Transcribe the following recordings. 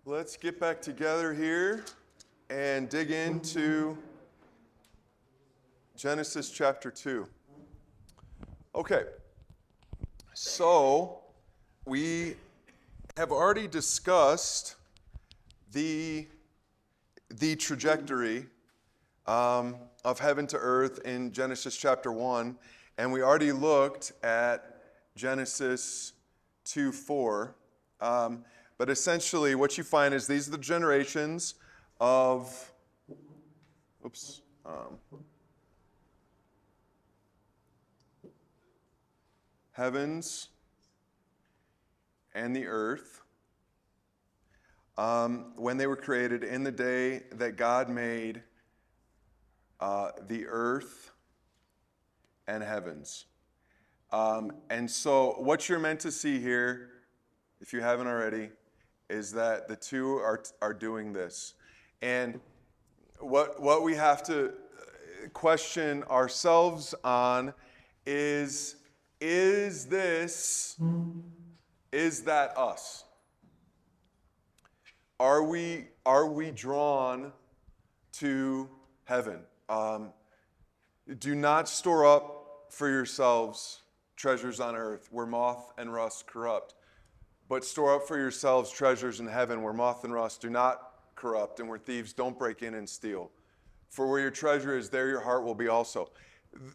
let's get back together here and dig into Genesis chapter 2. Okay, so we have already discussed the trajectory of heaven to earth in Genesis chapter 1, and we already looked at Genesis 2:4. But essentially what you find is these are the generations of heavens and the earth when they were created in the day that God made the earth and heavens. And so what you're meant to see here, if you haven't already, is that the two are doing this. And what we have to question ourselves on is that us? Are we drawn to heaven? Do not store up for yourselves treasures on earth where moth and rust corrupt, but store up for yourselves treasures in heaven where moth and rust do not corrupt and where thieves don't break in and steal. For where your treasure is, there your heart will be also.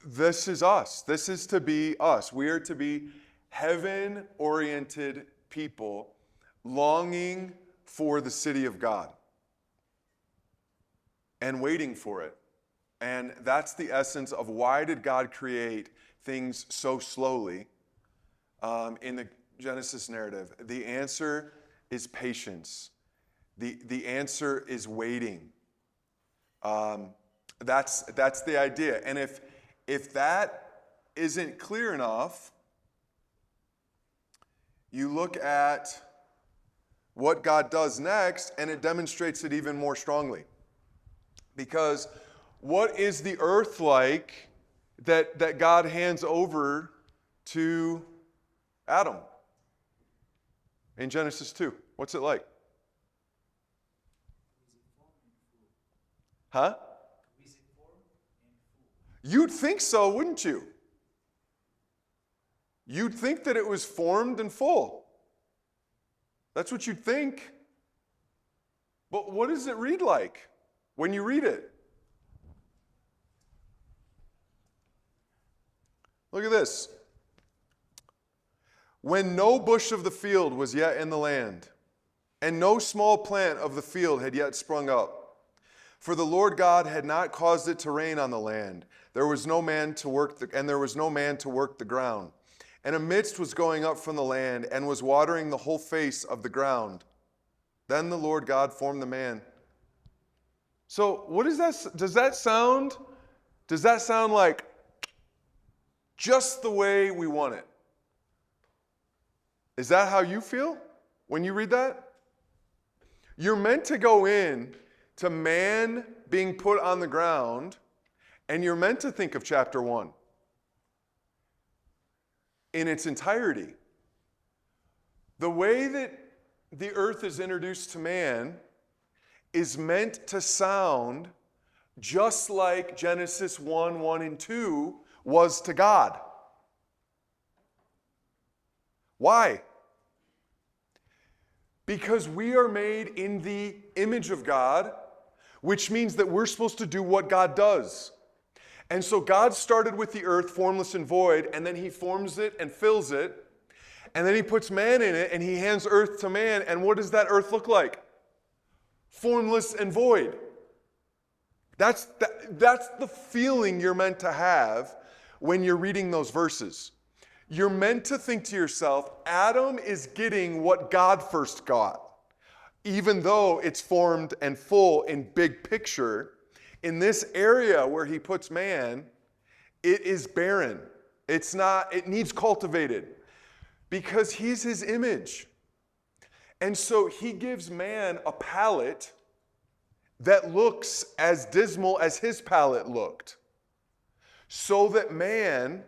This is us. This is to be us. We are to be heaven-oriented people longing for the city of God and waiting for it. And that's the essence of why did God create things so slowly in the Genesis narrative. The answer is patience. The answer is waiting. That's the idea. And if that isn't clear enough, you look at what God does next, and it demonstrates it even more strongly. Because what is the earth like that God hands over to Adam in Genesis 2? What's it like? Huh? You'd think so, wouldn't you? You'd think that it was formed and full. That's what you'd think. But what does it read like when you read it? Look at this. When no bush of the field was yet in the land, and no small plant of the field had yet sprung up, for the Lord God had not caused it to rain on the land, there was no man to work the ground. And a mist was going up from the land and was watering the whole face of the ground. Then the Lord God formed the man. So what is that? Does that sound like just the way we want it? Is that how you feel when you read that? You're meant to go in to man being put on the ground, and you're meant to think of chapter 1 in its entirety. The way that the earth is introduced to man is meant to sound just like Genesis 1 and 2 was to God. Why? Because we are made in the image of God, which means that we're supposed to do what God does. And so God started with the earth, formless and void, and then he forms it and fills it, and then he puts man in it, and he hands earth to man, and what does that earth look like? Formless and void. That's the feeling you're meant to have when you're reading those verses. You're meant to think to yourself, Adam is getting what God first got. Even though it's formed and full in big picture, in this area where he puts man, it is barren. It needs cultivated because he's his image. And so he gives man a palate that looks as dismal as his palate looked, so that man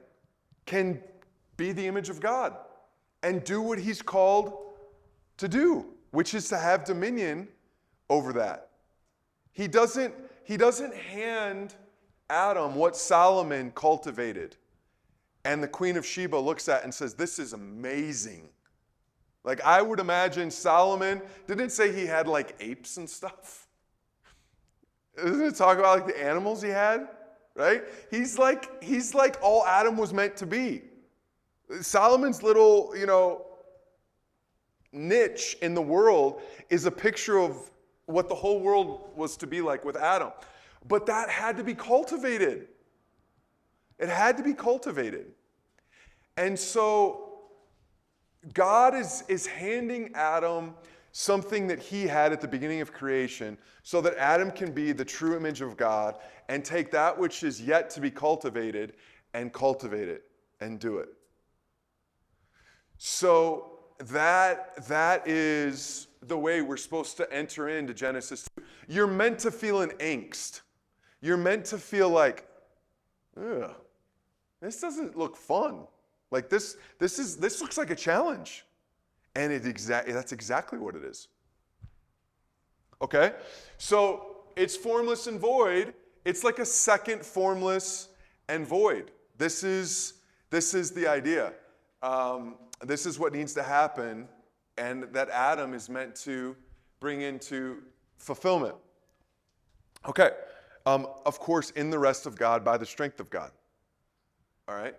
can be the image of God and do what he's called to do, which is to have dominion over that. He doesn't hand Adam what Solomon cultivated. And the Queen of Sheba looks at it and says, this is amazing. Like, I would imagine Solomon, didn't it say he had like apes and stuff? Doesn't it talk about like the animals he had? Right? He's like all Adam was meant to be. Solomon's little, niche in the world is a picture of what the whole world was to be like with Adam. But that had to be cultivated. It had to be cultivated. And so God is handing Adam something that he had at the beginning of creation so that Adam can be the true image of God and take that which is yet to be cultivated and cultivate it and do it. So that is the way we're supposed to enter into Genesis 2. You're meant to feel an angst. You're meant to feel like, ugh, this doesn't look fun. Like this looks like a challenge. And that's exactly what it is. Okay? So it's formless and void. It's like a second formless and void. This is the idea. This is what needs to happen, and that Adam is meant to bring into fulfillment. Okay. Of course, in the rest of God by the strength of God. All right.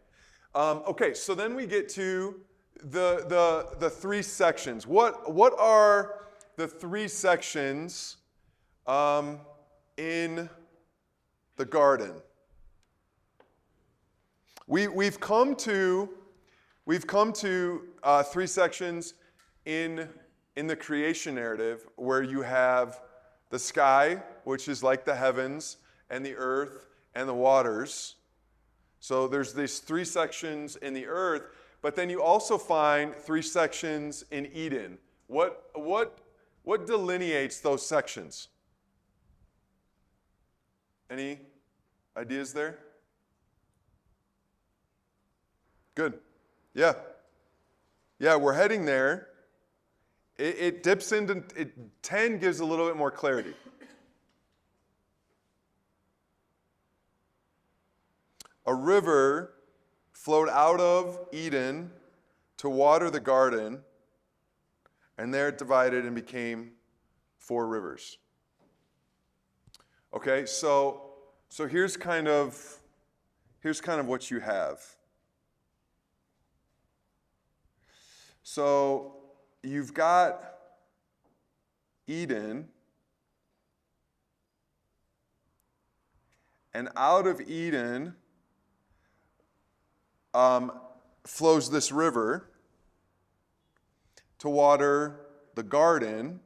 Okay. So then we get to the three sections. What are the three sections in the garden? We've come to three sections in the creation narrative where you have the sky, which is like the heavens, and the earth and the waters. So there's these three sections in the earth, but then you also find three sections in Eden. What delineates those sections? Any ideas there? Good. Yeah. Yeah, we're heading there. It dips into, 10 gives a little bit more clarity. A river flowed out of Eden to water the garden, and there it divided and became 4 rivers. Okay, so here's kind of what you have. So you've got Eden, and out of Eden flows this river to water the garden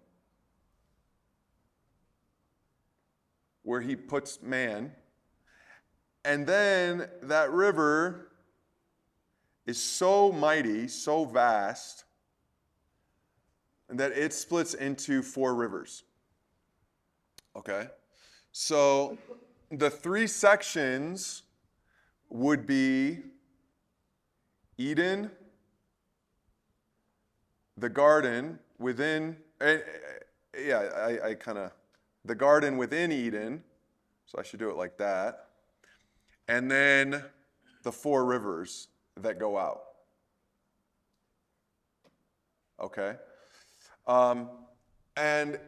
where he puts man. And then that river is so mighty, so vast, that it splits into 4 rivers. Okay? So the 3 sections would be Eden, the garden within, the garden within Eden, so I should do it like that, and then the 4 rivers that go out. Okay? And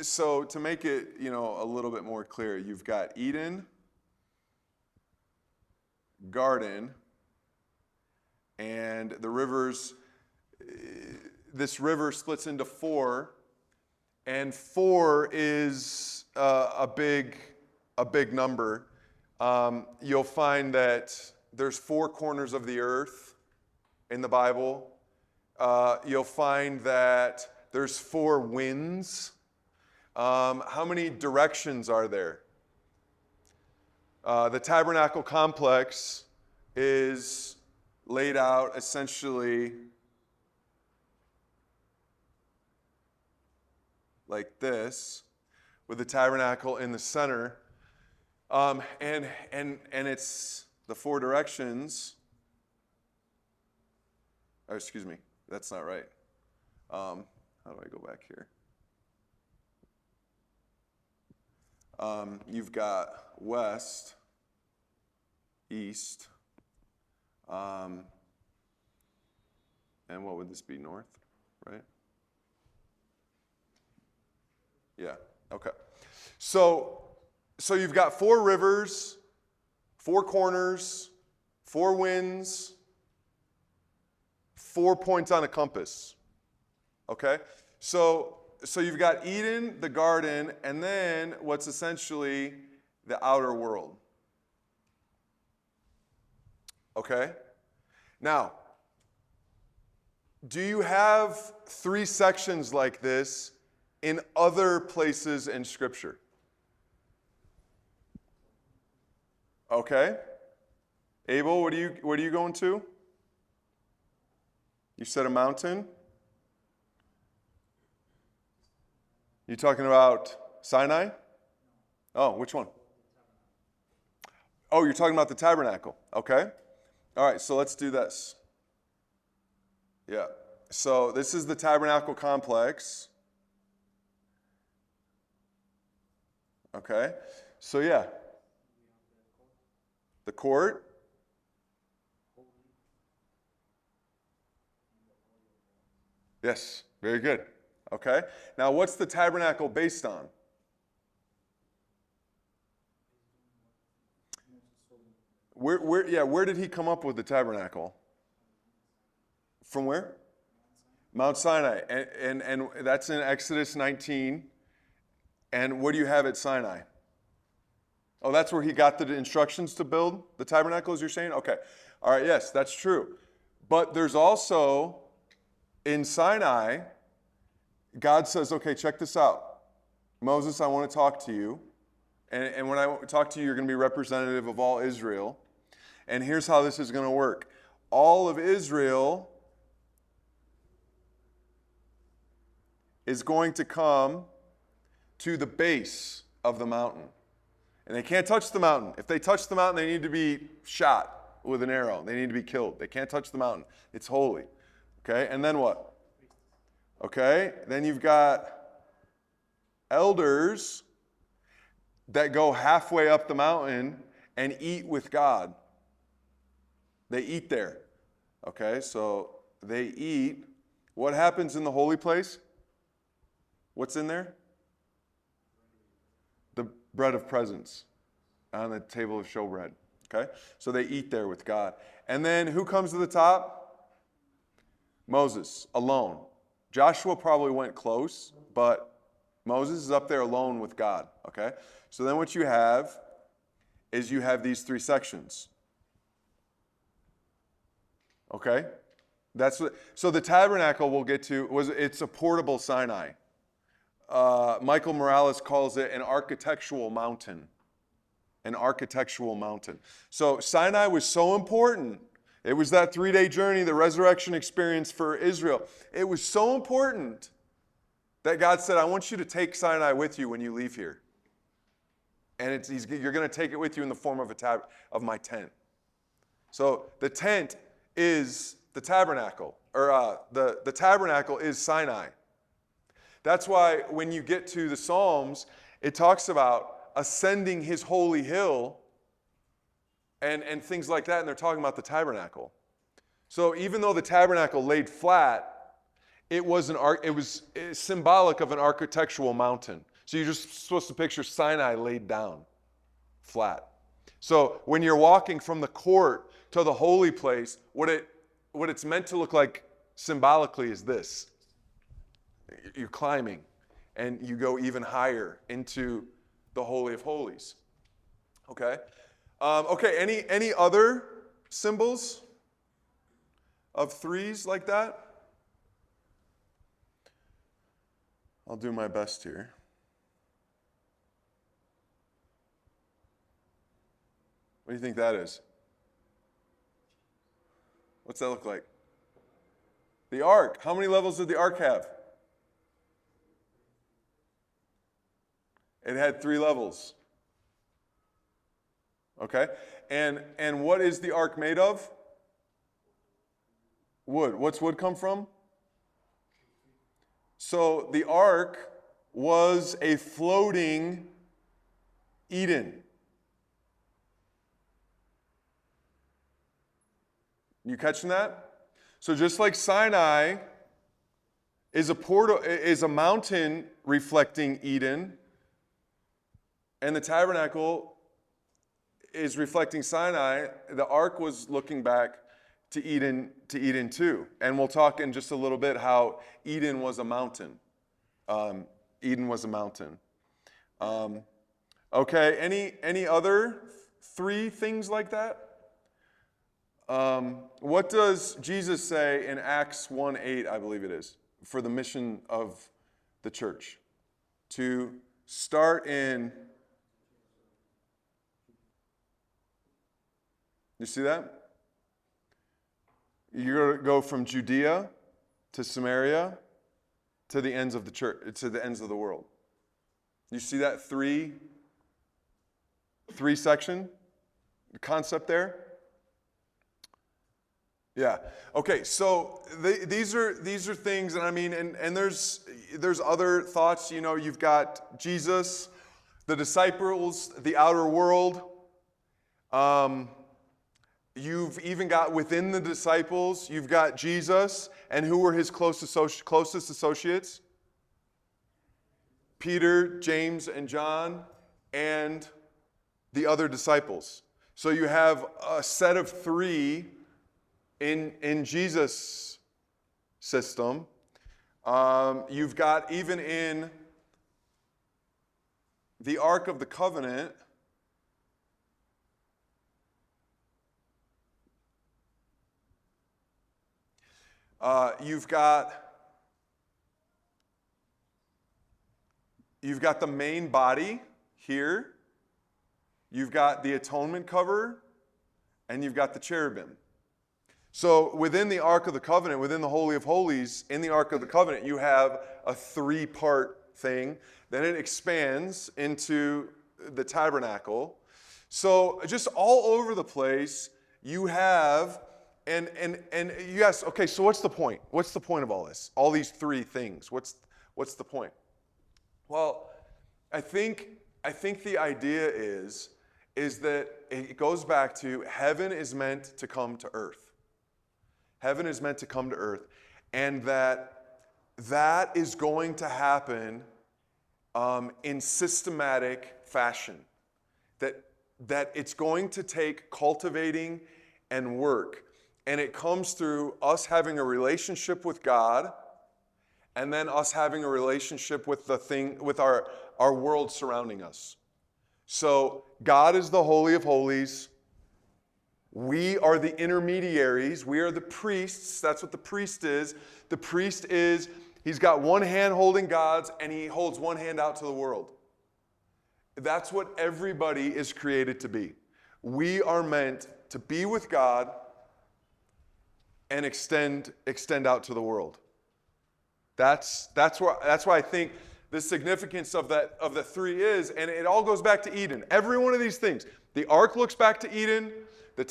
so to make it, a little bit more clear, you've got Eden, garden, and the rivers. This river splits into 4, and 4 is a big number. You'll find that there's 4 corners of the earth in the Bible. You'll find that there's 4 winds. How many directions are there? The tabernacle complex is laid out essentially like this, with the tabernacle in the center. And it's the 4 directions Oh, excuse me, that's not right. How do I go back here? You've got west, east, and what would this be, north, right? Yeah, okay. So you've got 4 rivers, 4 corners, 4 winds, 4 points on a compass. Okay? So you've got Eden, the garden, and then what's essentially the outer world. Okay? Now, do you have 3 sections like this in other places in Scripture? Okay. Abel, what are you going to? You said a mountain? You talking about Sinai? Oh, which one? Oh, you're talking about the tabernacle. Okay. All right, so let's do this. Yeah. So this is the tabernacle complex. Okay. So yeah. The court. Yes, very good. Okay. Now, what's the tabernacle based on? Where did he come up with the tabernacle? From where? Mount Sinai. And that's in Exodus 19. And what do you have at Sinai? Oh, that's where he got the instructions to build the tabernacle, as you're saying? Okay. All right, yes, that's true. But there's also, in Sinai, God says, okay, check this out. Moses, I want to talk to you. And when I talk to you, you're going to be representative of all Israel. And here's how this is going to work. All of Israel is going to come to the base of the mountain. And they can't touch the mountain. If they touch the mountain, they need to be shot with an arrow. They need to be killed. They can't touch the mountain. It's holy. Okay, and then what? Okay, then you've got elders that go halfway up the mountain and eat with God. They eat there. Okay, so they eat. What happens in the holy place? What's in there? The bread of presence on the table of showbread. Okay, so they eat there with God. And then who comes to the top? Moses, alone. Joshua probably went close, but Moses is up there alone with God. Okay, so then what you have is you have these 3 sections. Okay, so the tabernacle we'll get to it's a portable Sinai. Michael Morales calls it an architectural mountain. An architectural mountain. So Sinai was so important. It was that 3-day journey, the resurrection experience for Israel. It was so important that God said, I want you to take Sinai with you when you leave here. And you're going to take it with you in the form of my tent. So the tent is the tabernacle, or the tabernacle is Sinai. That's why when you get to the Psalms, it talks about ascending his holy hill and things like that, and they're talking about the tabernacle. So even though the tabernacle laid flat, it was symbolic of an architectural mountain. So you're just supposed to picture Sinai laid down, flat. So when you're walking from the court to the holy place, what it's meant to look like symbolically is this. You're climbing, and you go even higher into the Holy of Holies. Okay? Any other symbols of 3s like that? I'll do my best here. What do you think that is? What's that look like? The ark. How many levels did the ark have? It had 3 levels. Okay? And what is the ark made of? Wood. What's wood come from? So the ark was a floating Eden. You catching that? So just like Sinai is a mountain reflecting Eden, and the tabernacle is reflecting Sinai, the ark was looking back to Eden too. And we'll talk in just a little bit how Eden was a mountain. Eden was a mountain. Okay, any other three things like that? What does Jesus say in Acts 1:8, I believe it is, for the mission of the church? To start in... You see that? You're going to go from Judea to Samaria to the ends of the church, to the ends of the world. You see that three section concept there? Yeah. Okay. So these are things, and I mean, and there's other thoughts. You know, you've got Jesus, the disciples, the outer world. You've even got within the disciples, you've got Jesus, and who were his closest associates? Peter, James, and John, and the other disciples. So you have a set of three in Jesus' system. You've got even in the Ark of the Covenant, you've got the main body here, you've got the atonement cover, and you've got the cherubim. So within the Ark of the Covenant, within the Holy of Holies, in the Ark of the Covenant, you have a three-part thing. Then it expands into the tabernacle. So just all over the place, you have, and yes, okay, so what's the point? What's the point of all this? All these three things. What's the point? Well, I think the idea is that it goes back to heaven is meant to come to earth. Heaven is meant to come to earth, and that is going to happen in systematic fashion. That it's going to take cultivating and work, and it comes through us having a relationship with God, and then us having a relationship with our world surrounding us. So God is the Holy of Holies. We are the intermediaries. We are the priests. That's what the priest is. The priest is, he's got one hand holding God's, and he holds one hand out to the world. That's what everybody is created to be. We are meant to be with God and extend out to the world. That's why I think the significance of the three is, and it all goes back to Eden. Every one of these things. The ark looks back to Eden. The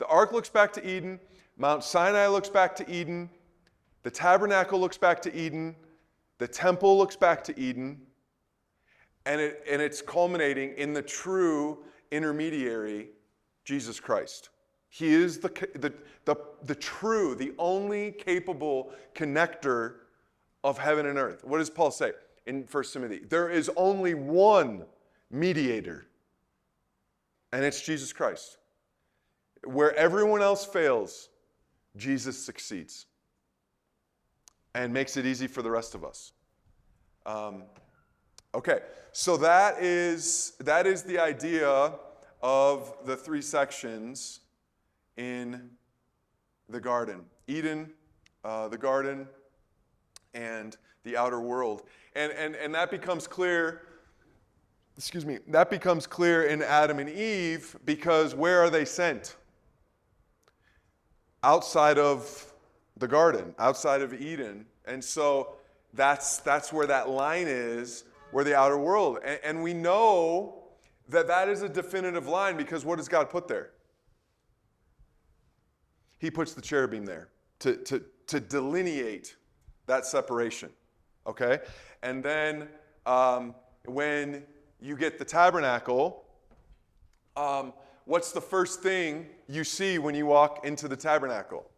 ark looks back to Eden. Mount Sinai looks back to Eden. The tabernacle looks back to Eden. The temple looks back to Eden. And it's culminating in the true intermediary, Jesus Christ. He is the true, the only capable connector of heaven and earth. What does Paul say in 1 Timothy? There is only one mediator, and it's Jesus Christ. Where everyone else fails, Jesus succeeds and makes it easy for the rest of us. Okay, so that is the idea of the three sections in the garden. Eden, the garden, and the outer world. And that becomes clear, that becomes clear in Adam and Eve, because where are they sent? Outside of the garden, outside of Eden. And so that's where that line is, where the outer world. And we know that is a definitive line, because what does God put there? he puts the cherubim there to delineate that separation, okay? And then when you get the tabernacle, what's the first thing you see when you walk into the tabernacle?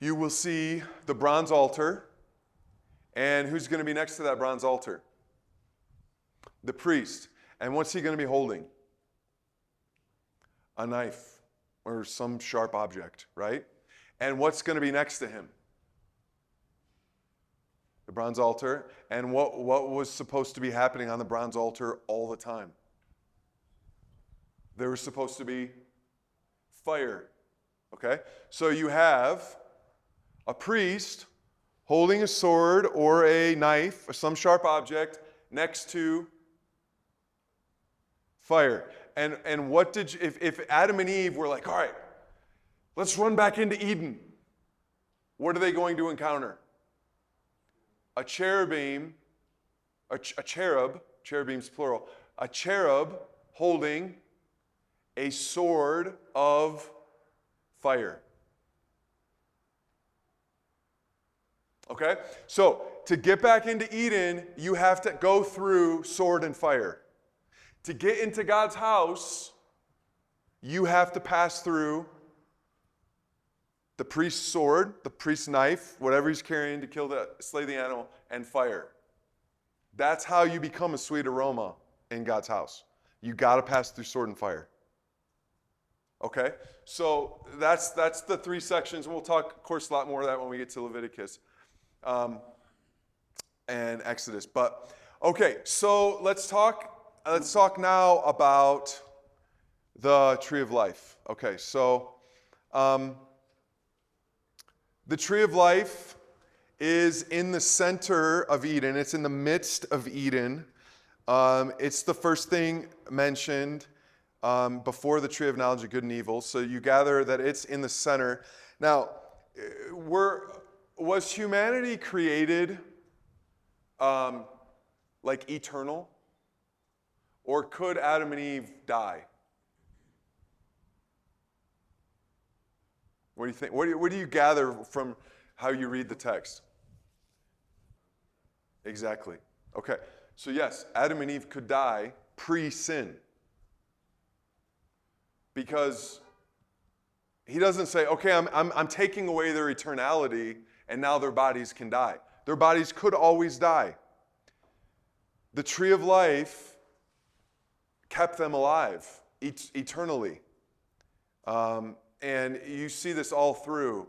You will see the bronze altar, and who's going to be next to that bronze altar? The priest. And what's he going to be holding? A knife or some sharp object, right? And what's going to be next to him? The bronze altar. And what was supposed to be happening on the bronze altar all the time? There was supposed to be fire. Okay? So you have a priest holding a sword or a knife or some sharp object next to fire. And what did you, if Adam and Eve were like, all right, let's run back into Eden, what are they going to encounter? A cherubim, a cherub, cherubim's plural, a cherub holding a sword of fire. Okay? So, to get back into Eden, you have to go through sword and fire. To get into God's house, you have to pass through the priest's sword, the priest's knife, whatever he's carrying to slay the animal, and fire. That's how you become a sweet aroma in God's house. You got to pass through sword and fire. Okay? So that's the three sections. We'll talk, of course, a lot more of that when we get to Leviticus and Exodus. But okay, so let's talk now about the tree of life. Okay, so the tree of life is in the center of Eden. It's in the midst of Eden. It's the first thing mentioned before the tree of knowledge of good and evil. So you gather that it's in the center. Now, was humanity created like eternal? Or could Adam and Eve die? What do you think? What do you gather from how you read the text? Exactly. Okay. So yes, Adam and Eve could die pre-sin. Because he doesn't say, okay, I'm taking away their eternality and now their bodies can die. Their bodies could always die. The tree of life kept them alive eternally. And you see this all through.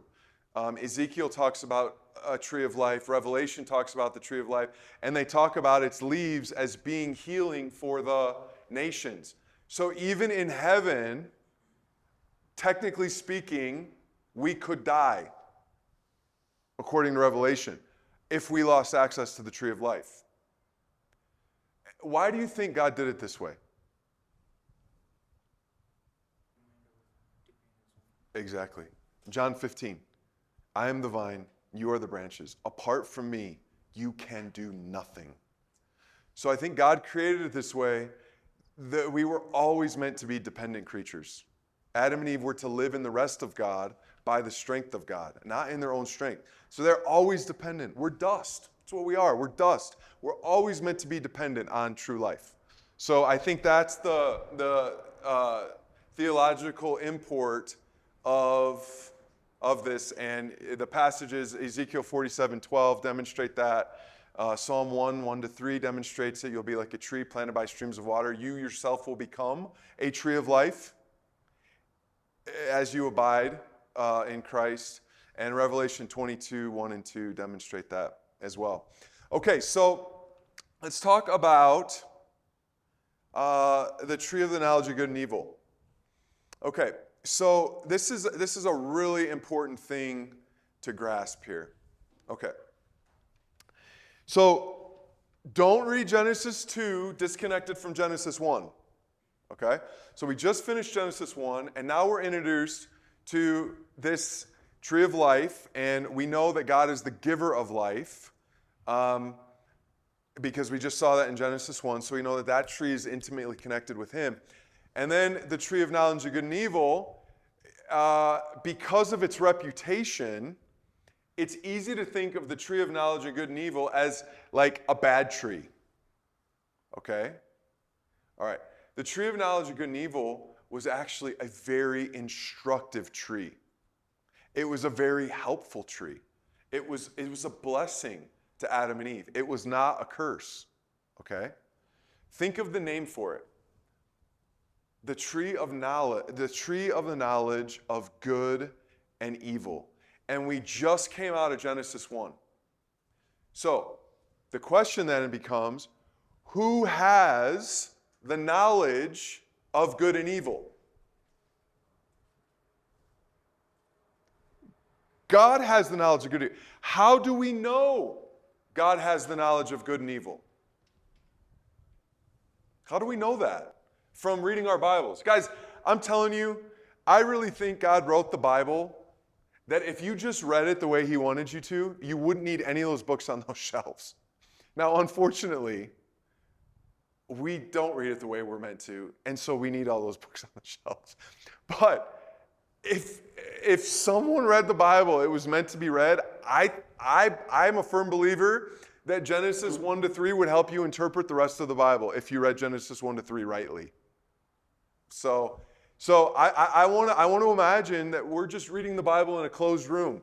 Ezekiel talks about a tree of life. Revelation talks about the tree of life. And they talk about its leaves as being healing for the nations. So even in heaven, technically speaking, we could die, according to Revelation, if we lost access to the tree of life. Why do you think God did it this way? Exactly. John 15. I am the vine, you are the branches. Apart from me, you can do nothing. So I think God created it this way that we were always meant to be dependent creatures. Adam and Eve were to live in the rest of God by the strength of God, not in their own strength. So they're always dependent. We're dust. That's what we are. We're dust. We're always meant to be dependent on true life. So I think that's the theological import of this, and the passages, Ezekiel 47:12 demonstrate that. Psalm 1:1-3 demonstrates that you'll be like a tree planted by streams of water. You yourself will become a tree of life as you abide in Christ. And Revelation 22:1-2 demonstrate that as well. Okay, so let's talk about the tree of the knowledge of good and evil. Okay. So this is a really important thing to grasp here. Okay. So don't read Genesis 2 disconnected from Genesis 1. Okay? So we just finished Genesis 1, and now we're introduced to this tree of life, and we know that God is the giver of life because we just saw that in Genesis 1, so we know that that tree is intimately connected with him. And then the tree of knowledge of good and evil, because of its reputation, it's easy to think of the tree of knowledge of good and evil as like a bad tree. Okay? All right. The tree of knowledge of good and evil was actually a very instructive tree. It was a very helpful tree. It was a blessing to Adam and Eve. It was not a curse. Okay? Think of the name for it. The tree of knowledge, the tree of the knowledge of good and evil. And we just came out of Genesis 1. So, the question then becomes, who has the knowledge of good and evil? God has the knowledge of good and evil. How do we know God has the knowledge of good and evil? How do we know that? From reading our Bibles. Guys, I'm telling you, I really think God wrote the Bible that if you just read it the way he wanted you to, you wouldn't need any of those books on those shelves. Now, unfortunately, we don't read it the way we're meant to, and so we need all those books on the shelves. But if someone read the Bible, it was meant to be read, I'm a firm believer that Genesis 1 to 3 would help you interpret the rest of the Bible if you read Genesis 1 to 3 rightly. So I want to imagine that we're just reading the Bible in a closed room.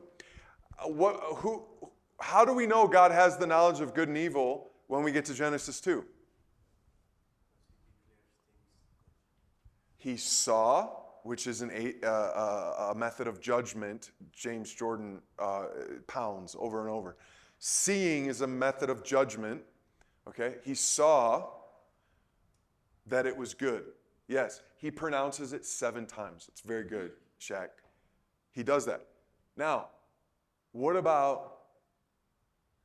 How do we know God has the knowledge of good and evil when we get to Genesis 2? He saw, which is a method of judgment James Jordan pounds over and over. Seeing is a method of judgment. Okay? He saw that it was good. Yes, he pronounces it 7 times. It's very good, Shaq. He does that. Now, what about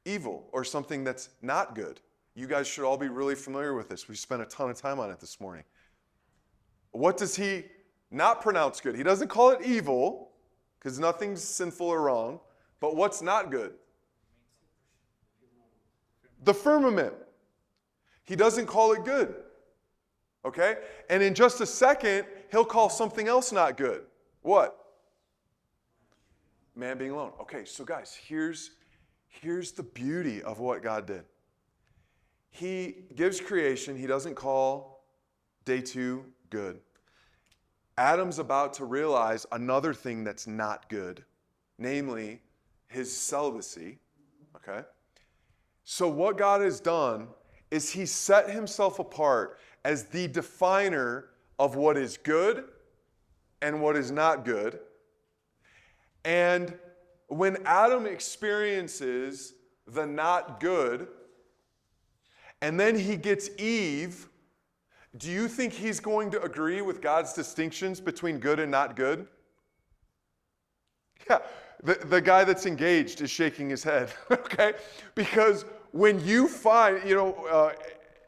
evil or something that's not good? You guys should all be really familiar with this. We spent a ton of time on it this morning. What does he not pronounce good? He doesn't call it evil, because nothing's sinful or wrong. But what's not good? The firmament. He doesn't call it good. Okay? And in just a second, he'll call something else not good. What? Man being alone. Okay, so guys, here's the beauty of what God did. He gives creation. He doesn't call day 2 good. Adam's about to realize another thing that's not good, namely his celibacy. Okay? So what God has done is he set himself apart as the definer of what is good and what is not good. And when Adam experiences the not good, and then he gets Eve, do you think he's going to agree with God's distinctions between good and not good? Yeah, the guy that's engaged is shaking his head, okay? Because when you find,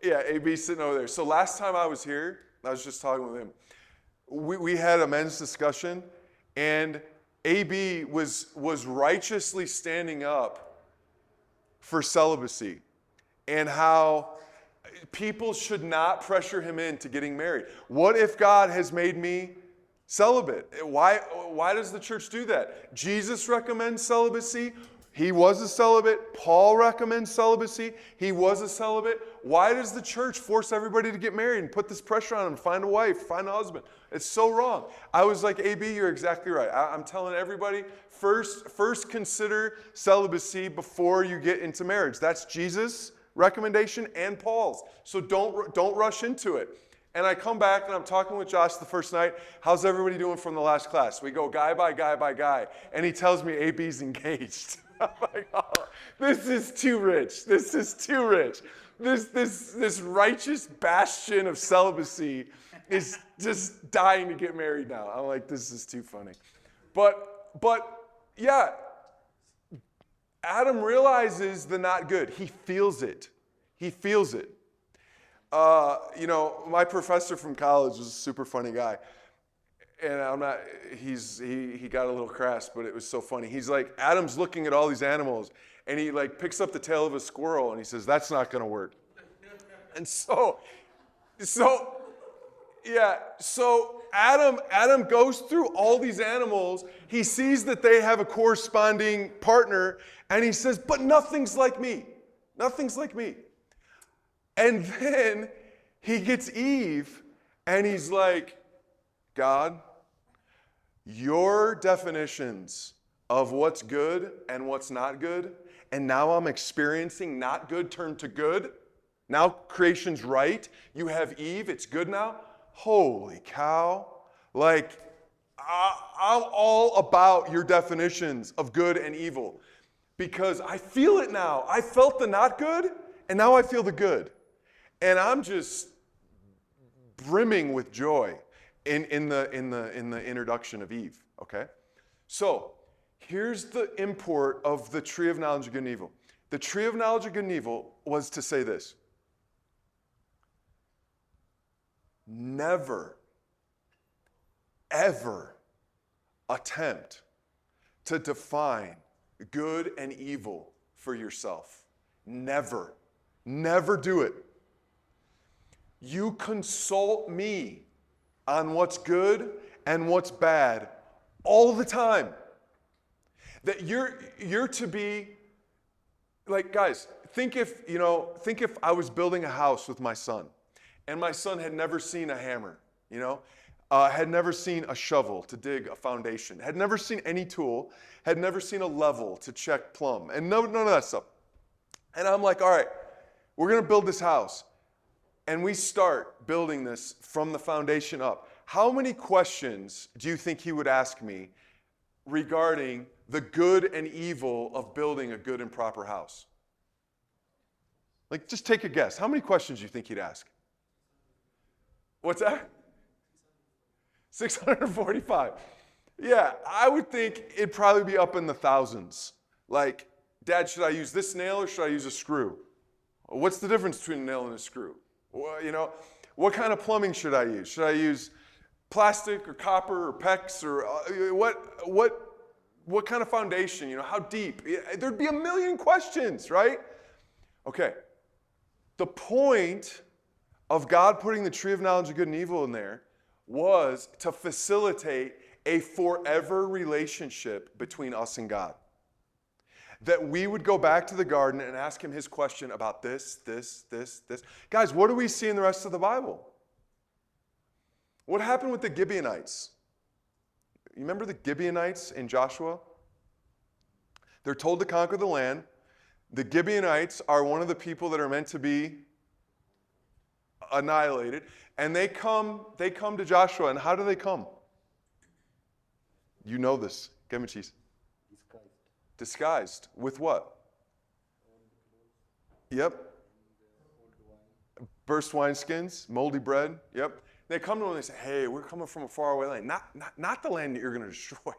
AB's sitting over there. So last time I was here, I was just talking with him. We had a men's discussion, and AB was righteously standing up for celibacy and how people should not pressure him into getting married. What if God has made me celibate? Why does the church do that? Jesus recommends celibacy. He was a celibate. Paul recommends celibacy. He was a celibate. Why does the church force everybody to get married and put this pressure on them, find a wife, find a husband? It's so wrong. I was like, AB, you're exactly right. I'm telling everybody, first consider celibacy before you get into marriage. That's Jesus' recommendation and Paul's. So don't rush into it. And I come back and I'm talking with Josh the first night. How's everybody doing from the last class? We go guy by guy by guy. And he tells me AB's engaged. I'm like, oh, this is too rich. This is too rich. This righteous bastion of celibacy is just dying to get married now. I'm like, this is too funny. But yeah, Adam realizes the not good. He feels it. He feels it. My professor from college was a super funny guy. And he got a little crass, but it was so funny. He's like, Adam's looking at all these animals, and he like picks up the tail of a squirrel, and he says, that's not going to work. And so Yeah, so Adam goes through all these animals. He sees that they have a corresponding partner, and he says, but nothing's like me. Nothing's like me. And then he gets Eve, and he's like, God, your definitions of what's good and what's not good, and now I'm experiencing not good turn to good. Now creation's right. You have Eve, it's good now. Holy cow. Like, I'm all about your definitions of good and evil because I feel it now. I felt the not good, and now I feel the good. And I'm just brimming with joy in the introduction of Eve, okay? So, here's the import of the tree of knowledge of good and evil. The tree of knowledge of good and evil was to say this. Never, ever attempt to define good and evil for yourself. Never. Never do it. You consult me on what's good and what's bad all the time. That you're to be, like, guys, think if I was building a house with my son, and my son had never seen a hammer, had never seen a shovel to dig a foundation, had never seen any tool, had never seen a level to check plumb, and none of that stuff. And I'm like, all right, we're going to build this house. And we start building this from the foundation up. How many questions do you think he would ask me regarding the good and evil of building a good and proper house? Like, just take a guess. How many questions do you think he'd ask? What's that? 645. Yeah, I would think it'd probably be up in the thousands. Like, Dad, should I use this nail or should I use a screw? What's the difference between a nail and a screw? Well, what kind of plumbing should I use? Should I use plastic or copper or PEX or what kind of foundation? How deep? There'd be a million questions, right? Okay. The point of God putting the tree of knowledge of good and evil in there was to facilitate a forever relationship between us and God. That we would go back to the garden and ask him his question about this. Guys, what do we see in the rest of the Bible? What happened with the Gibeonites? You remember the Gibeonites in Joshua? They're told to conquer the land. The Gibeonites are one of the people that are meant to be annihilated. And they come to Joshua, and how do they come? You know this. Give me cheese. Disguised. With what? Yep. Burst wineskins, moldy bread. Yep. They come to him and they say, hey, we're coming from a faraway land. Not the land that you're going to destroy.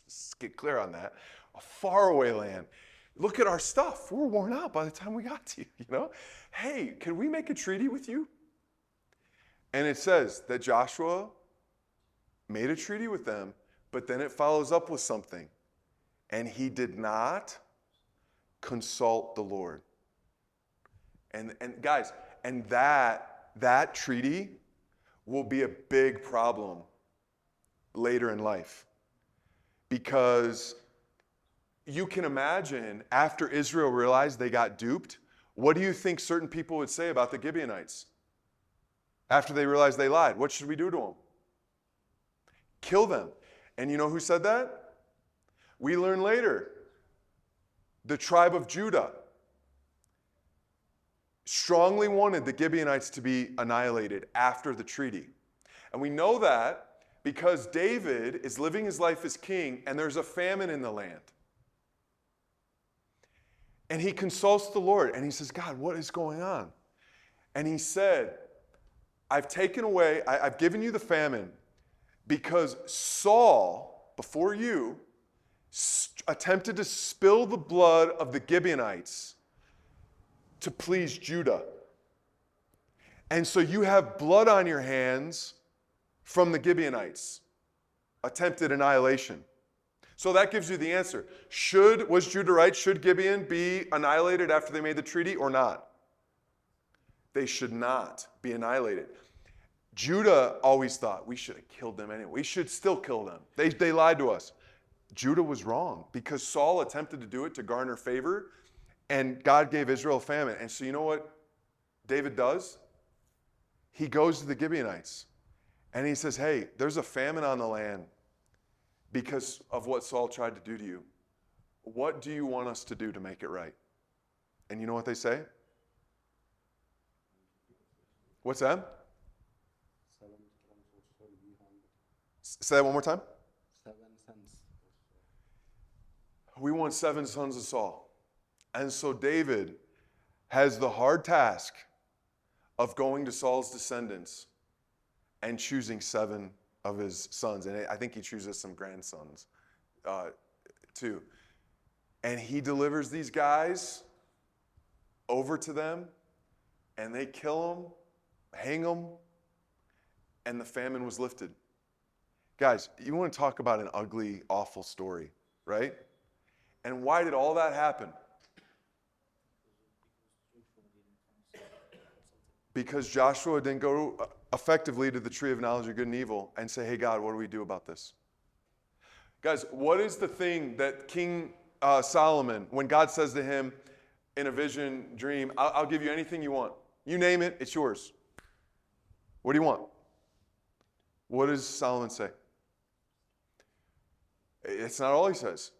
Let's get clear on that. A faraway land. Look at our stuff. We're worn out by the time we got to you, Hey, can we make a treaty with you? And it says that Joshua made a treaty with them, but then it follows up with something. And he did not consult the Lord. And guys, and that treaty will be a big problem later in life. Because you can imagine after Israel realized they got duped, what do you think certain people would say about the Gibeonites? After they realized they lied, what should we do to them? Kill them. And you know who said that? We learn later, the tribe of Judah strongly wanted the Gibeonites to be annihilated after the treaty. And we know that because David is living his life as king and there's a famine in the land. And he consults the Lord and he says, God, what is going on? And he said, I've given you the famine because Saul, before you, attempted to spill the blood of the Gibeonites to please Judah. And so you have blood on your hands from the Gibeonites. Attempted annihilation. So that gives you the answer. Was Judah right? Should Gibeon be annihilated after they made the treaty or not? They should not be annihilated. Judah always thought we should have killed them anyway. We should still kill them. They lied to us. Judah was wrong because Saul attempted to do it to garner favor, and God gave Israel a famine. And so you know what David does? He goes to the Gibeonites and he says, hey, there's a famine on the land because of what Saul tried to do to you. What do you want us to do to make it right? And you know what they say? What's that? Say that one more time. 7 sons. We want 7 sons of Saul. And so David has the hard task of going to Saul's descendants and choosing 7 of his sons. And I think he chooses some grandsons too. And he delivers these guys over to them, and they kill them, hang them, and the famine was lifted. Guys, you want to talk about an ugly, awful story, right? And why did all that happen? Because Joshua didn't go effectively to the tree of knowledge of good and evil and say, hey, God, what do we do about this? Guys, what is the thing that King Solomon, when God says to him in a vision, dream, I'll give you anything you want. You name it, it's yours. What do you want? What does Solomon say? It's not all he says.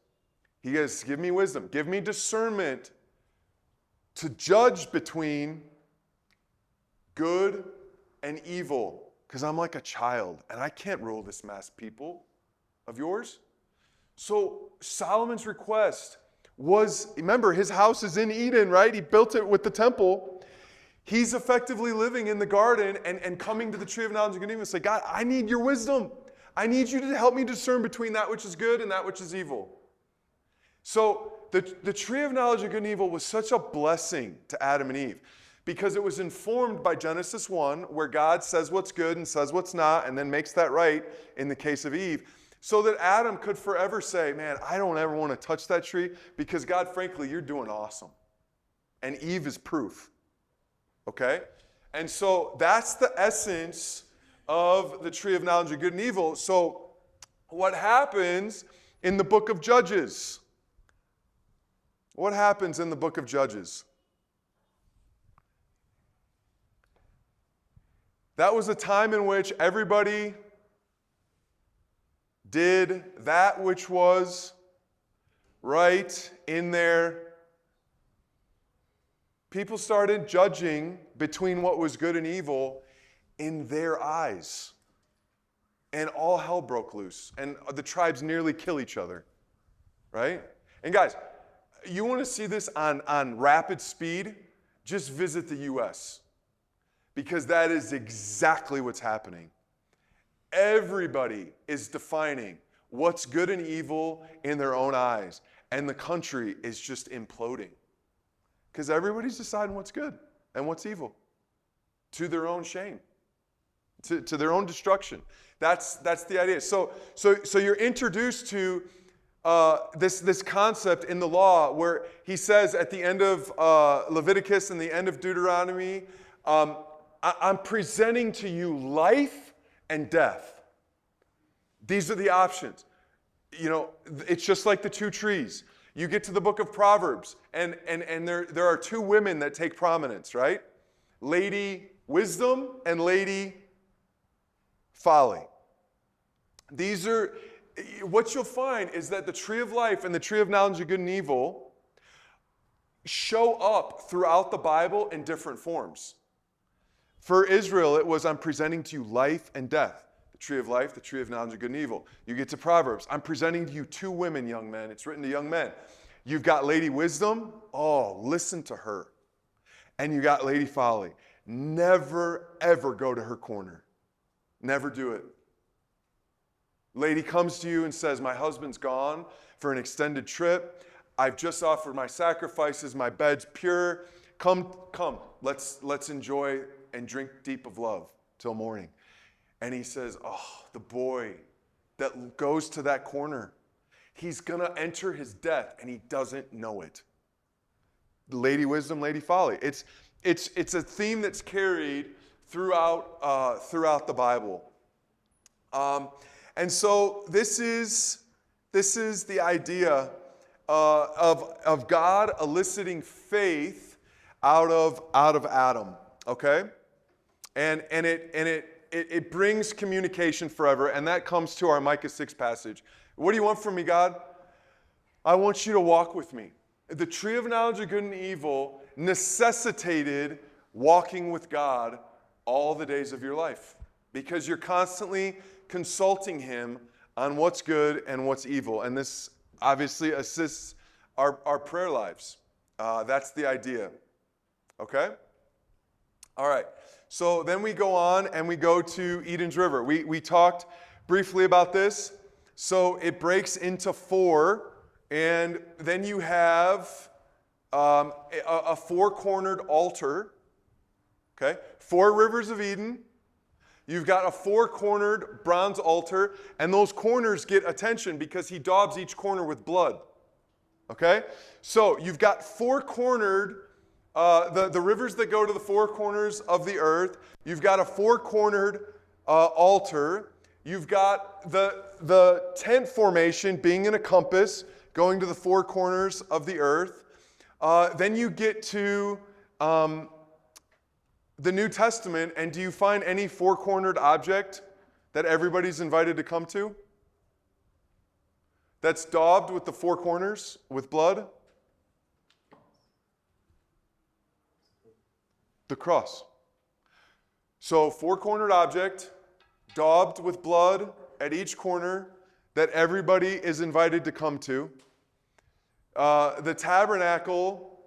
He goes, give me wisdom. Give me discernment to judge between good and evil. Because I'm like a child, and I can't rule this mass people of yours. So Solomon's request was, remember, his house is in Eden, right? He built it with the temple. He's effectively living in the garden and coming to the tree of knowledge of good and evil and say, God, I need your wisdom. I need you to help me discern between that which is good and that which is evil. So the tree of knowledge of good and evil was such a blessing to Adam and Eve because it was informed by Genesis 1, where God says what's good and says what's not, and then makes that right in the case of Eve, so that Adam could forever say, man, I don't ever want to touch that tree because, God, frankly, you're doing awesome. And Eve is proof. Okay? And so that's the essence of the tree of knowledge of good and evil. So what happens in the book of Judges? What happens in the book of Judges? That was a time in which everybody did that which was right in their... People started judging between what was good and evil in their eyes. And all hell broke loose. And the tribes nearly kill each other. Right? And guys, you want to see this on rapid speed? Just visit the U.S. Because that is exactly what's happening. Everybody is defining what's good and evil in their own eyes. And the country is just imploding. Because everybody's deciding what's good and what's evil to their own shame, to their own destruction. That's the idea. So you're introduced to this concept in the law where he says at the end of Leviticus and the end of Deuteronomy, I'm presenting to you life and death. These are the options. You know, it's just like the 2 trees. You get to the book of Proverbs, and there are 2 women that take prominence, right? Lady Wisdom and Lady Folly. These are, what you'll find is that the tree of life and the tree of knowledge of good and evil show up throughout the Bible in different forms. For Israel, it was, I'm presenting to you life and death. The tree of life, the tree of knowledge of good and evil. You get to Proverbs. I'm presenting to you 2 women, young men. It's written to young men. You've got Lady Wisdom. Oh, listen to her. And you got Lady Folly. Never, ever go to her corner. Never do it. Lady comes to you and says, my husband's gone for an extended trip. I've just offered my sacrifices. My bed's pure. Come. Let's enjoy and drink deep of love till morning. And he says, oh, the boy that goes to that corner, he's going to enter his death, and he doesn't know it. Lady Wisdom, Lady Folly. It's a theme that's carried throughout the Bible. And so this is the idea of God eliciting faith out of Adam. Okay, and it brings communication forever, and that comes to our Micah 6 passage. What do you want from me, God? I want you to walk with me. The tree of knowledge of good and evil necessitated walking with God all the days of your life, because you're constantly consulting him on what's good and what's evil. And this obviously assists our prayer lives. That's the idea. Okay? All right. So then we go on and we go to Eden's River. We talked briefly about this. So it breaks into 4, and then you have a 4-cornered altar. Okay? 4 rivers of Eden. You've got a 4-cornered bronze altar, and those corners get attention because he daubs each corner with blood. Okay? So you've got 4-cornered, the rivers that go to the 4 corners of the earth. You've got a 4-cornered altar. You've got the tent formation being in a compass going to the 4 corners of the earth. Then you get to the New Testament, and do you find any 4-cornered object that everybody's invited to come to? That's daubed with the 4 corners with blood? The cross. So 4-cornered object, daubed with blood at each corner that everybody is invited to come to. The tabernacle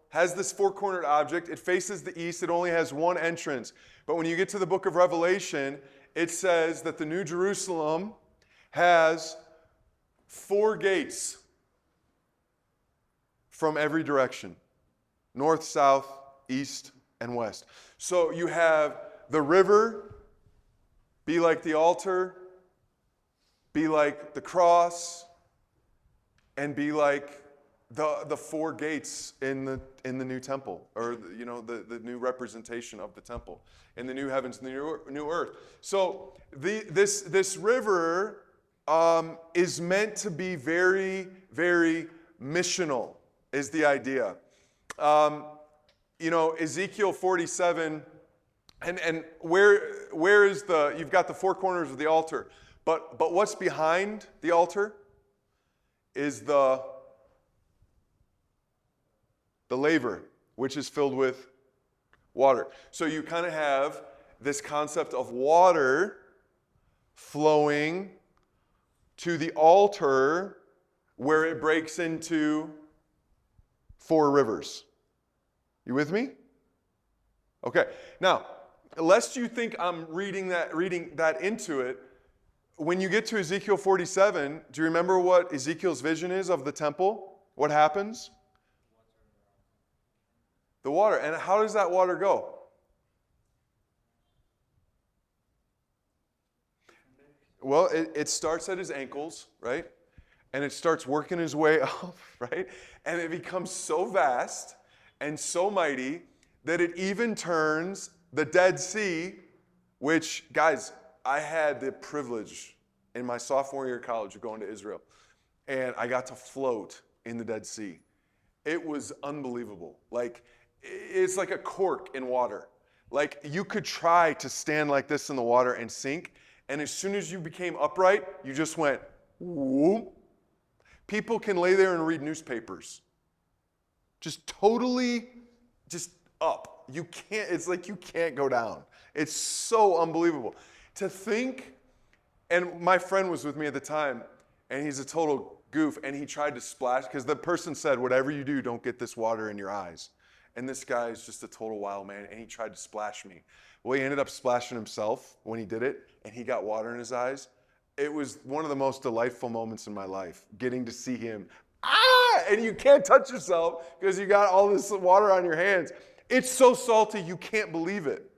has this 4-cornered object. It faces the east. It only has one entrance. But when you get to the book of Revelation, it says that the New Jerusalem has 4 gates from every direction: north, south, east, and west. So you have the river be like the altar, be like the cross, and be like the 4 gates in the new temple, or the new representation of the temple in the new heavens and the new earth. So this river is meant to be very, very missional, is the idea. Ezekiel 47, and where is you've got the 4 corners of the altar, but what's behind the altar is the laver, which is filled with water. So you kind of have this concept of water flowing to the altar where it breaks into 4 rivers. You with me? Okay. Now, lest you think I'm reading that into it, when you get to Ezekiel 47, do you remember what Ezekiel's vision is of the temple? What happens? The water. And how does that water go? Well, it starts at his ankles, right? And it starts working his way up, right? And it becomes so vast and so mighty that it even turns the Dead Sea, which, guys, I had the privilege in my sophomore year of college of going to Israel, and I got to float in the Dead Sea. It was unbelievable. It's like a cork in water. Like, you could try to stand like this in the water and sink, and as soon as you became upright, you just went, whoop. People can lay there and read newspapers. Just totally, just up. It's like you can't go down. It's so unbelievable. To think, and my friend was with me at the time, and he's a total goof, and he tried to splash, because the person said, whatever you do, don't get this water in your eyes. And this guy is just a total wild man, and he tried to splash me. Well, he ended up splashing himself when he did it, and he got water in his eyes. It was one of the most delightful moments in my life, getting to see him, and you can't touch yourself because you got all this water on your hands. It's so salty, you can't believe it.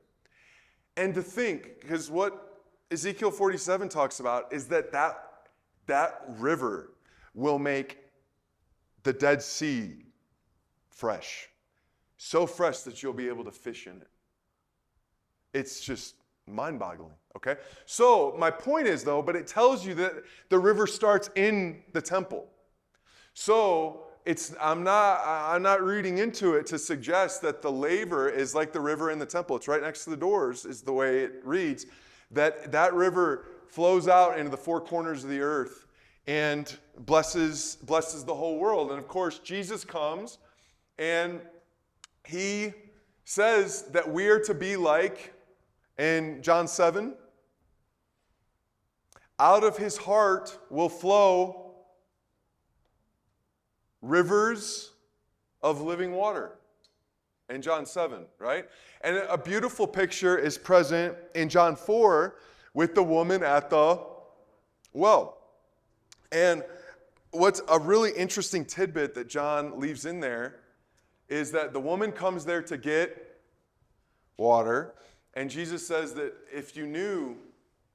And to think, because what Ezekiel 47 talks about is that river will make the Dead Sea fresh. So fresh that you'll be able to fish in it. It's just mind-boggling, okay? So my point is, though, but it tells you that the river starts in the temple. So I'm not reading into it to suggest that the laver is like the river in the temple. It's right next to the doors, is the way it reads. That river flows out into the four corners of the earth and blesses the whole world. And of course, Jesus comes and he says that we are to be like, in John 7, out of his heart will flow rivers of living water. In John 7, right? And a beautiful picture is present in John 4 with the woman at the well. And what's a really interesting tidbit that John leaves in there is that the woman comes there to get water, and Jesus says that if you knew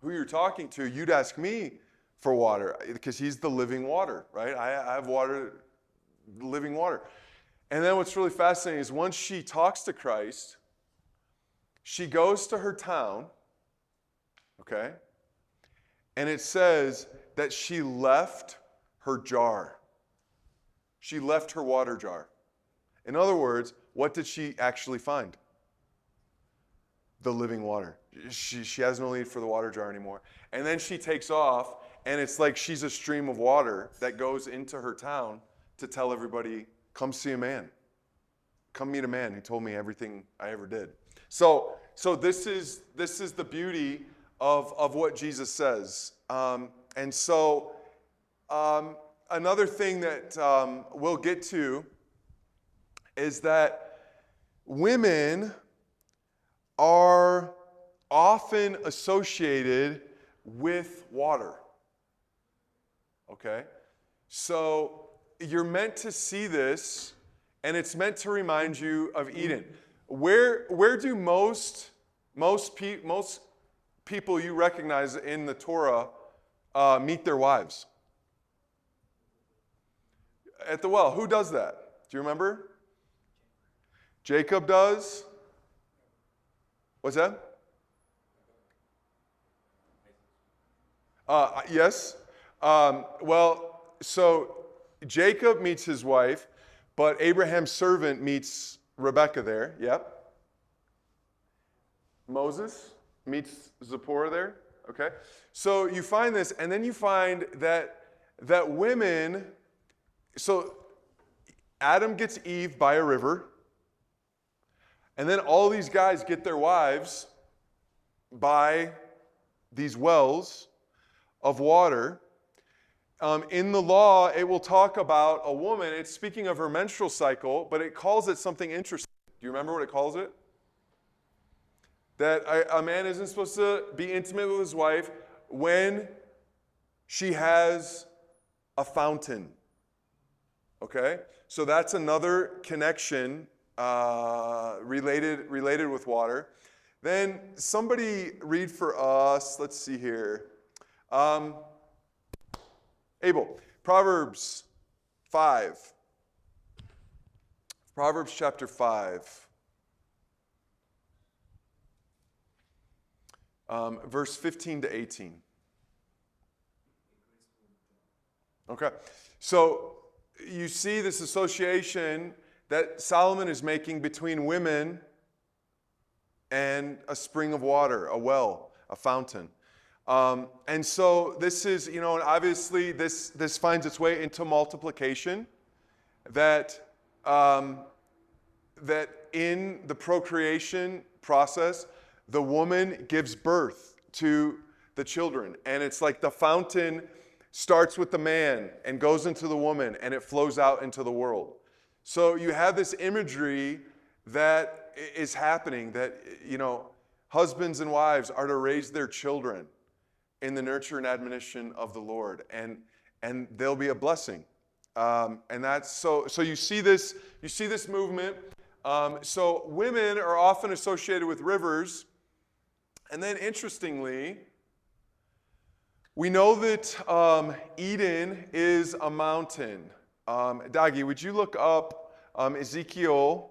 who you're talking to, you'd ask me for water, because he's the living water, right? I have water, living water. And then what's really fascinating is once she talks to Christ, she goes to her town, okay? And it says that she left her jar. She left her water jar. In other words, what did she actually find? The living water. She has no need for the water jar anymore. And then she takes off, and it's like she's a stream of water that goes into her town to tell everybody, come see a man. Come meet a man who told me everything I ever did. So this is the beauty of what Jesus says. And so another thing that we'll get to is that women are often associated with water. Okay? So you're meant to see this, and it's meant to remind you of Eden. Where do most people you recognize in the Torah meet their wives? At the well. Who does that? Do you remember? Jacob does. What's that? Yes. Well, so Jacob meets his wife, but Abraham's servant meets Rebekah there. Yep. Moses meets Zipporah there. Okay. So you find this, and then you find that women. So Adam gets Eve by a river. And then all these guys get their wives by these wells of water. In the law, it will talk about a woman. It's speaking of her menstrual cycle, but it calls it something interesting. Do you remember what it calls it? That a man isn't supposed to be intimate with his wife when she has a fountain. Okay? So that's another connection related with water. Then somebody read for us, let's see here. Abel, Proverbs 5. Proverbs chapter 5. Verse 15 to 18. Okay. So you see this association that Solomon is making between women and a spring of water, a well, a fountain. And so this is, and obviously this finds its way into multiplication, that in the procreation process, the woman gives birth to the children. And it's like the fountain starts with the man and goes into the woman, and it flows out into the world. So you have this imagery that is happening, that, husbands and wives are to raise their children in the nurture and admonition of the Lord, and they'll be a blessing. And that's so you see this movement. So women are often associated with rivers. And then interestingly, we know that Eden is a mountain. Dagi, would you look up Ezekiel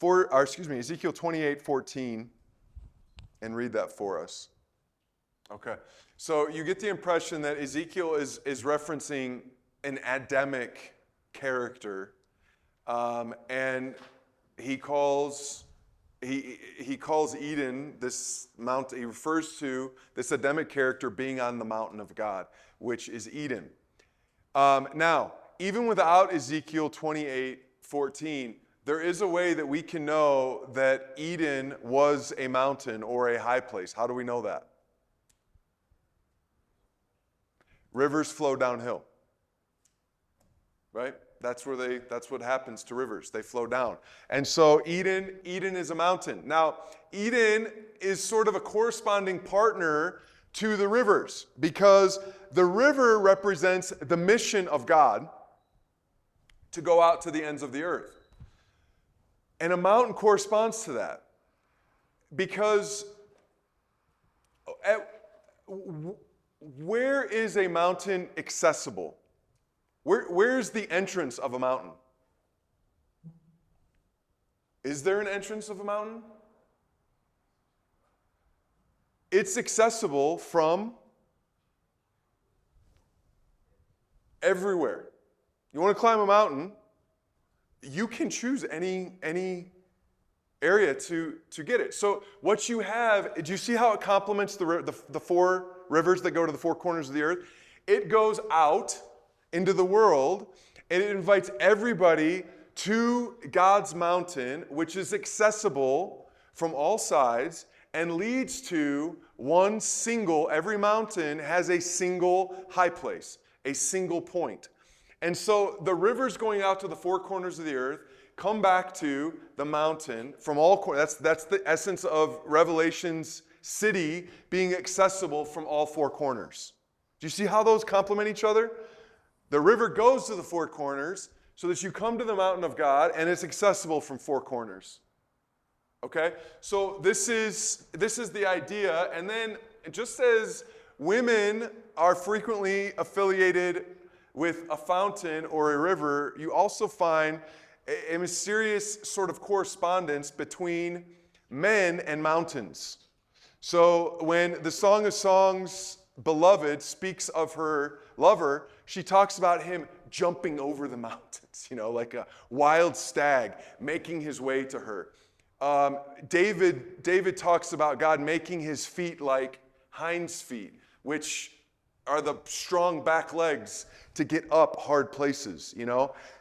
28:14? and read that for us. Okay. So you get the impression that Ezekiel is referencing an Adamic character, and he calls Eden, this mount, he refers to this Adamic character being on the mountain of God, which is Eden. Now, even without Ezekiel 28:14, there is a way that we can know that Eden was a mountain or a high place. How do we know that? Rivers flow downhill, right? That's what happens to rivers. They flow down. And so Eden is a mountain. Now, Eden is sort of a corresponding partner to the rivers because the river represents the mission of God to go out to the ends of the earth. And a mountain corresponds to that because where is a mountain accessible? Where's the entrance of a mountain? Is there an entrance of a mountain? It's accessible from everywhere. You want to climb a mountain, you can choose any area to get it. So what you have, do you see how it complements the four rivers that go to the four corners of the earth? It goes out into the world, and it invites everybody to God's mountain, which is accessible from all sides and leads to one single, every mountain has a single high place, a single point. And so the rivers going out to the four corners of the earth come back to the mountain from all corners. That's the essence of Revelation's city being accessible from all four corners. Do you see how those complement each other? The river goes to the four corners so that you come to the mountain of God and it's accessible from four corners. Okay? So this is the idea. And then just as women are frequently affiliated with a fountain or a river, you also find a mysterious sort of correspondence between men and mountains. So when the Song of Songs beloved speaks of her lover, she talks about him jumping over the mountains, like a wild stag making his way to her. David talks about God making his feet like hinds feet, which are the strong back legs to get up hard places,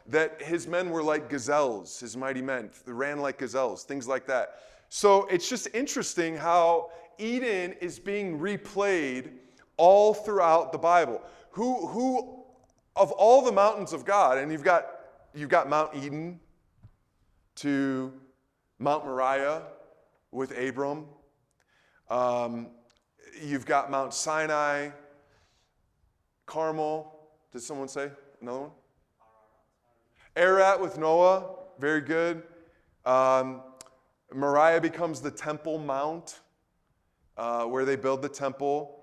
that his men were like gazelles, his mighty men, they ran like gazelles, things like that. So it's just interesting how Eden is being replayed all throughout the Bible. Who of all the mountains of God, and you've got Mount Eden to Mount Moriah with Abram. You've got Mount Sinai, Carmel. Did someone say another one? Ararat with Noah. Very good. Moriah becomes the Temple Mount, where they build the temple.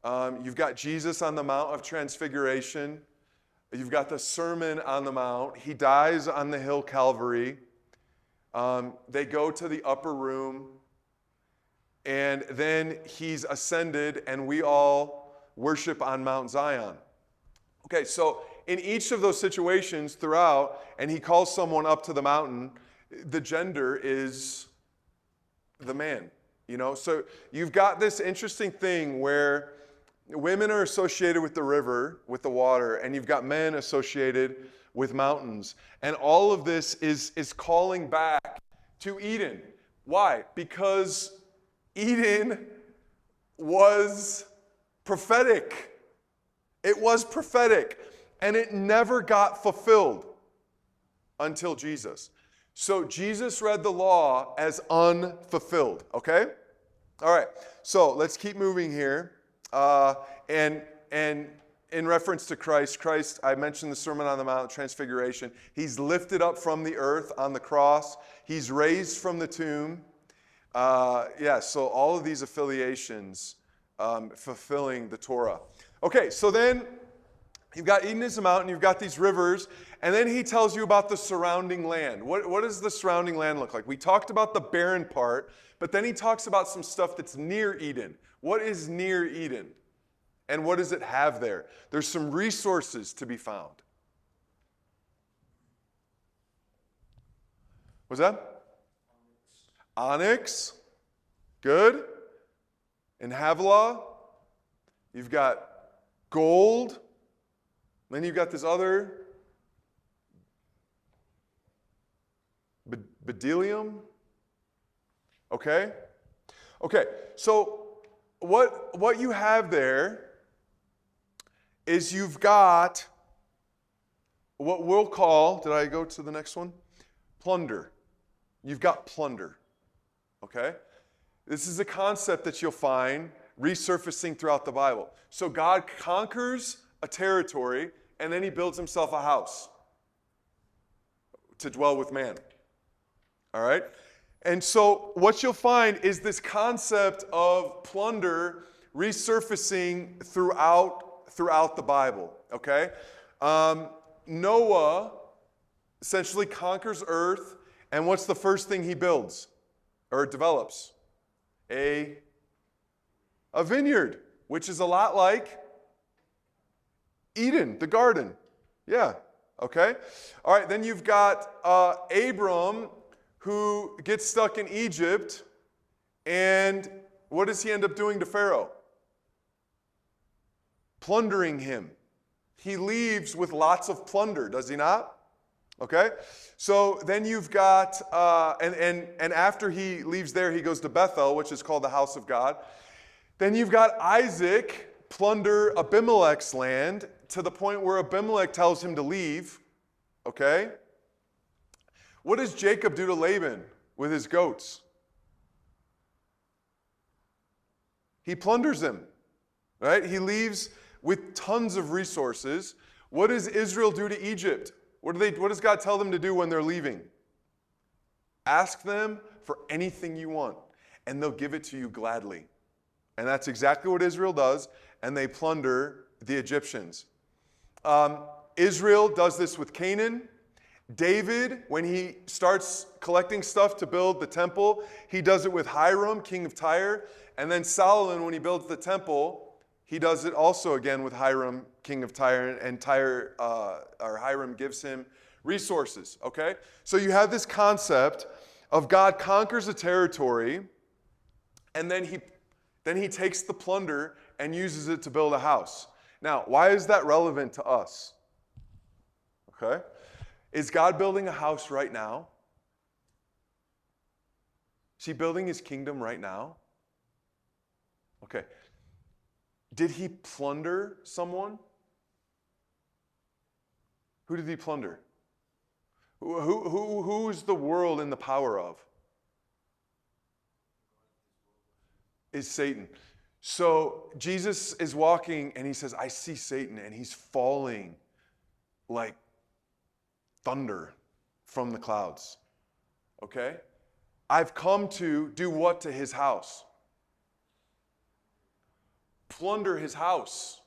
You've got Jesus on the Mount of Transfiguration. You've got the Sermon on the Mount. He dies on the hill Calvary. They go to the upper room. And then he's ascended, and we all worship on Mount Zion. Okay, so in each of those situations throughout, and he calls someone up to the mountain, the gender is the man. So you've got this interesting thing where women are associated with the river, with the water, and you've got men associated with mountains. And all of this is calling back to Eden. Why? Because Eden was prophetic. It was prophetic, and it never got fulfilled until Jesus. So Jesus read the law as unfulfilled, okay? All right, so let's keep moving here. And in reference to Christ, I mentioned the Sermon on the Mount, Transfiguration. He's lifted up from the earth on the cross. He's raised from the tomb. So all of these affiliations fulfilling the Torah. Okay, so then You've got Eden as a mountain, you've got these rivers, and then he tells you about the surrounding land. What does the surrounding land look like? We talked about the barren part, but then he talks about some stuff that's near Eden. What is near Eden? And what does it have there? There's some resources to be found. What's that? Onyx. Good. In Havilah, you've got gold. Then you've got this other bdellium. Okay? Okay, so what you have there is you've got what we'll call, did I go to the next one? Plunder. You've got plunder. Okay? This is a concept that you'll find resurfacing throughout the Bible. So God conquers a territory, and then he builds himself a house to dwell with man. All right? And so what you'll find is this concept of plunder resurfacing throughout the Bible. Okay? Noah essentially conquers earth, and what's the first thing he builds or develops? A vineyard, which is a lot like Eden, the garden. Yeah, okay. All right, then you've got Abram, who gets stuck in Egypt, and what does he end up doing to Pharaoh? Plundering him. He leaves with lots of plunder, does he not? Okay, so then you've got, and after he leaves there, he goes to Bethel, which is called the house of God. Then you've got Isaac plunder Abimelech's land to the point where Abimelech tells him to leave. Okay, what does Jacob do to Laban with his goats? He plunders him, right? He leaves with tons of resources. What does Israel do to Egypt? What does God tell them to do when they're leaving? Ask them for anything you want, and they'll give it to you gladly. And that's exactly what Israel does, and they plunder the Egyptians. Israel does this with Canaan. David, when he starts collecting stuff to build the temple, he does it with Hiram, king of Tyre. And then Solomon, when he builds the temple, he does it also again with Hiram, king of Tyre, and Hiram gives him resources, okay? So you have this concept of God conquers a territory, and then he takes the plunder and uses it to build a house. Now, why is that relevant to us? Okay? Is God building a house right now? Is he building his kingdom right now? Okay. Did he plunder someone? Who did he plunder? Who's the world in the power of? Is Satan. So Jesus is walking and he says, I see Satan, and he's falling like thunder from the clouds. Okay? I've come to do what to his house? Plunder his house.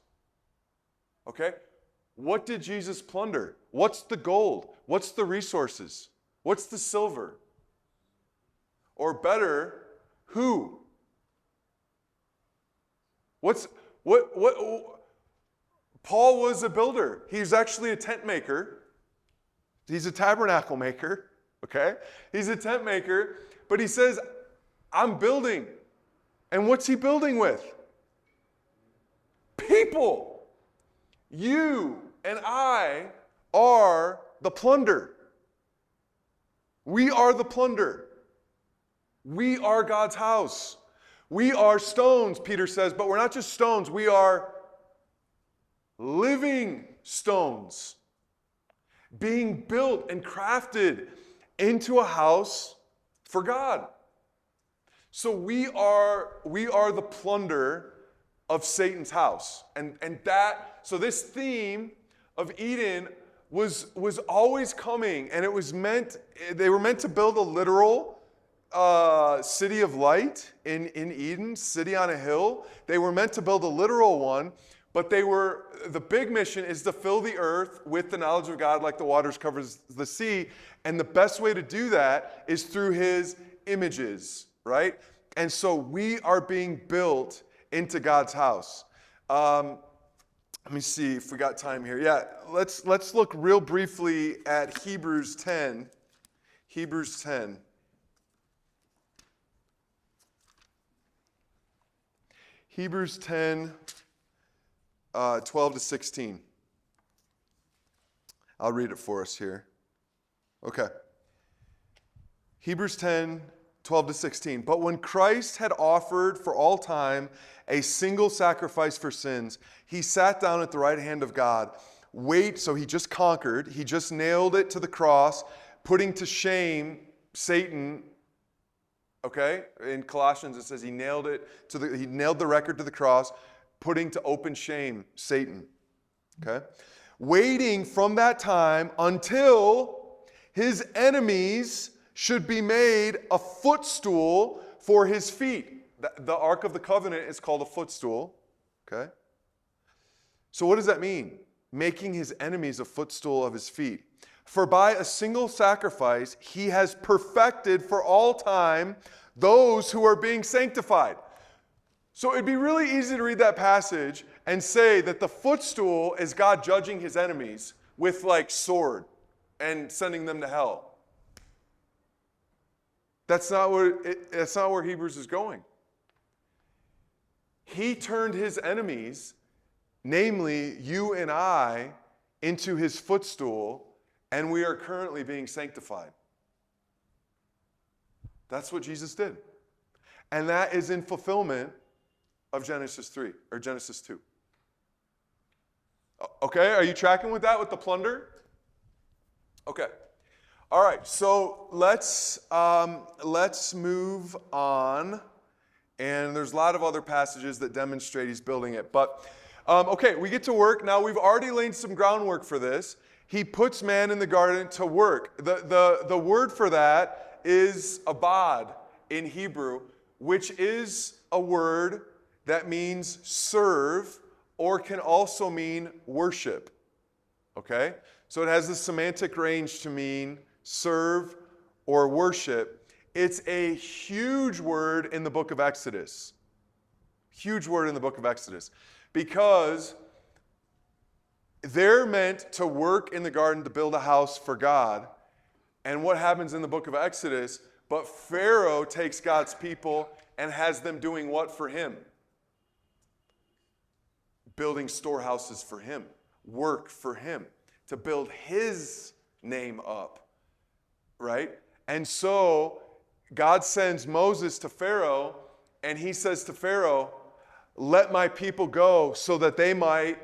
Okay? What did Jesus plunder? What's the gold? What's the resources? What's the silver? Or better, who? Paul was a builder. He's actually a tent maker. He's a tabernacle maker. Okay? He's a tent maker, but he says, I'm building. And what's he building with? People. You and I are the plunder. We are the plunder. We are God's house. We are stones, Peter says, but we're not just stones. We are living stones being built and crafted into a house for God. So we are the plunder of Satan's house. So this theme of Eden was always coming, and they were meant to build a literal city of light in Eden, city on a hill. They were meant to build a literal one, But the big mission is to fill the earth with the knowledge of God like the waters covers the sea. And the best way to do that is through his images, right? And so we are being built into God's house. Let me see if we got time here. Yeah, let's look real briefly at Hebrews 10. Hebrews 10. Hebrews 10, 12 to 16. I'll read it for us here. Okay. Hebrews 10, 12 to 16. But when Christ had offered for all time a single sacrifice for sins, he sat down at the right hand of God. So he just conquered. He just nailed it to the cross, putting to shame Satan. Okay? In Colossians it says he nailed the record to the cross, putting to open shame Satan. Okay? Waiting from that time until his enemies should be made a footstool for his feet. The Ark of the Covenant is called a footstool. Okay? So what does that mean? Making his enemies a footstool of his feet. For by a single sacrifice, he has perfected for all time those who are being sanctified. So it'd be really easy to read that passage and say that the footstool is God judging his enemies with like sword and sending them to hell. That's not where Hebrews is going. He turned his enemies, namely you and I, into his footstool, and we are currently being sanctified. That's what Jesus did. And that is in fulfillment of Genesis 3 or Genesis 2. Okay, are you tracking with that with the plunder? Okay. All right, so let's move on. And there's a lot of other passages that demonstrate he's building it. But, okay, we get to work. Now, we've already laid some groundwork for this. He puts man in the garden to work. The word for that is abad in Hebrew, which is a word that means serve or can also mean worship. Okay? So it has the semantic range to mean serve or worship. It's a huge word in the book of Exodus. Huge word in the book of Exodus. Because they're meant to work in the garden to build a house for God. And what happens in the book of Exodus? But Pharaoh takes God's people and has them doing what for him? Building storehouses for him. Work for him. To build his name up. Right? And so God sends Moses to Pharaoh, and he says to Pharaoh, let my people go so that they might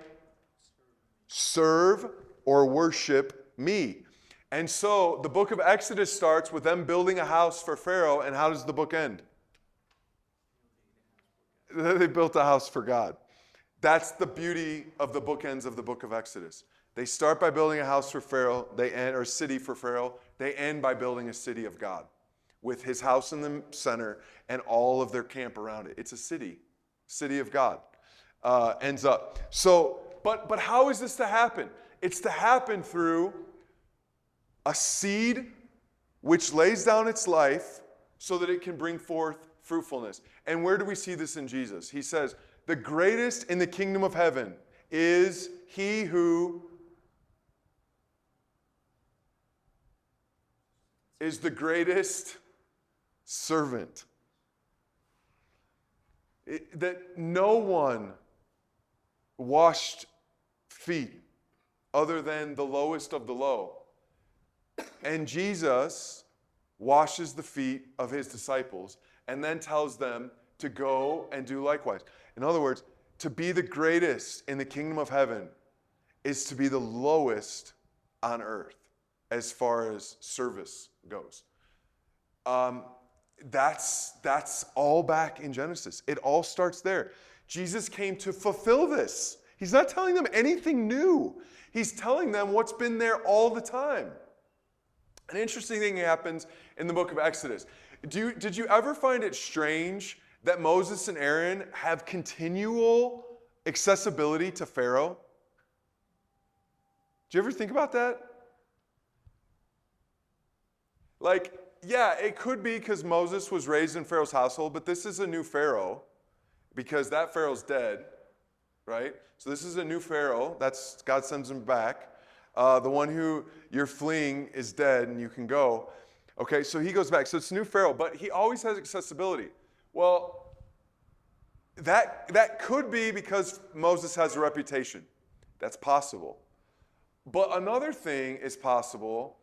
serve or worship me. And so the book of Exodus starts with them building a house for Pharaoh, and how does the book end? They built a house for God. That's the beauty of the bookends of the book of Exodus. They start by building a house for Pharaoh, or a city for Pharaoh. They end by building a city of God with his house in the center and all of their camp around it. It's a city of God, ends up. So, but how is this to happen? It's to happen through a seed which lays down its life so that it can bring forth fruitfulness. And where do we see this in Jesus? He says, the greatest in the kingdom of heaven is he who is the greatest servant. That no one washed feet other than the lowest of the low. And Jesus washes the feet of his disciples and then tells them to go and do likewise. In other words, to be the greatest in the kingdom of heaven is to be the lowest on earth as far as service goes. That's all back in Genesis. It all starts there. Jesus came to fulfill this. He's not telling them anything new. He's telling them what's been there all the time. An interesting thing happens in the book of Exodus. Did you ever find it strange that Moses and Aaron have continual accessibility to Pharaoh? Do you ever think about that? Like, yeah, it could be because Moses was raised in Pharaoh's household, but this is a new Pharaoh because that Pharaoh's dead, right? So this is a new Pharaoh. That's God sends him back. The one who you're fleeing is dead and you can go. Okay, so he goes back. So it's new Pharaoh, but he always has accessibility. Well, that could be because Moses has a reputation. That's possible. But another thing is possible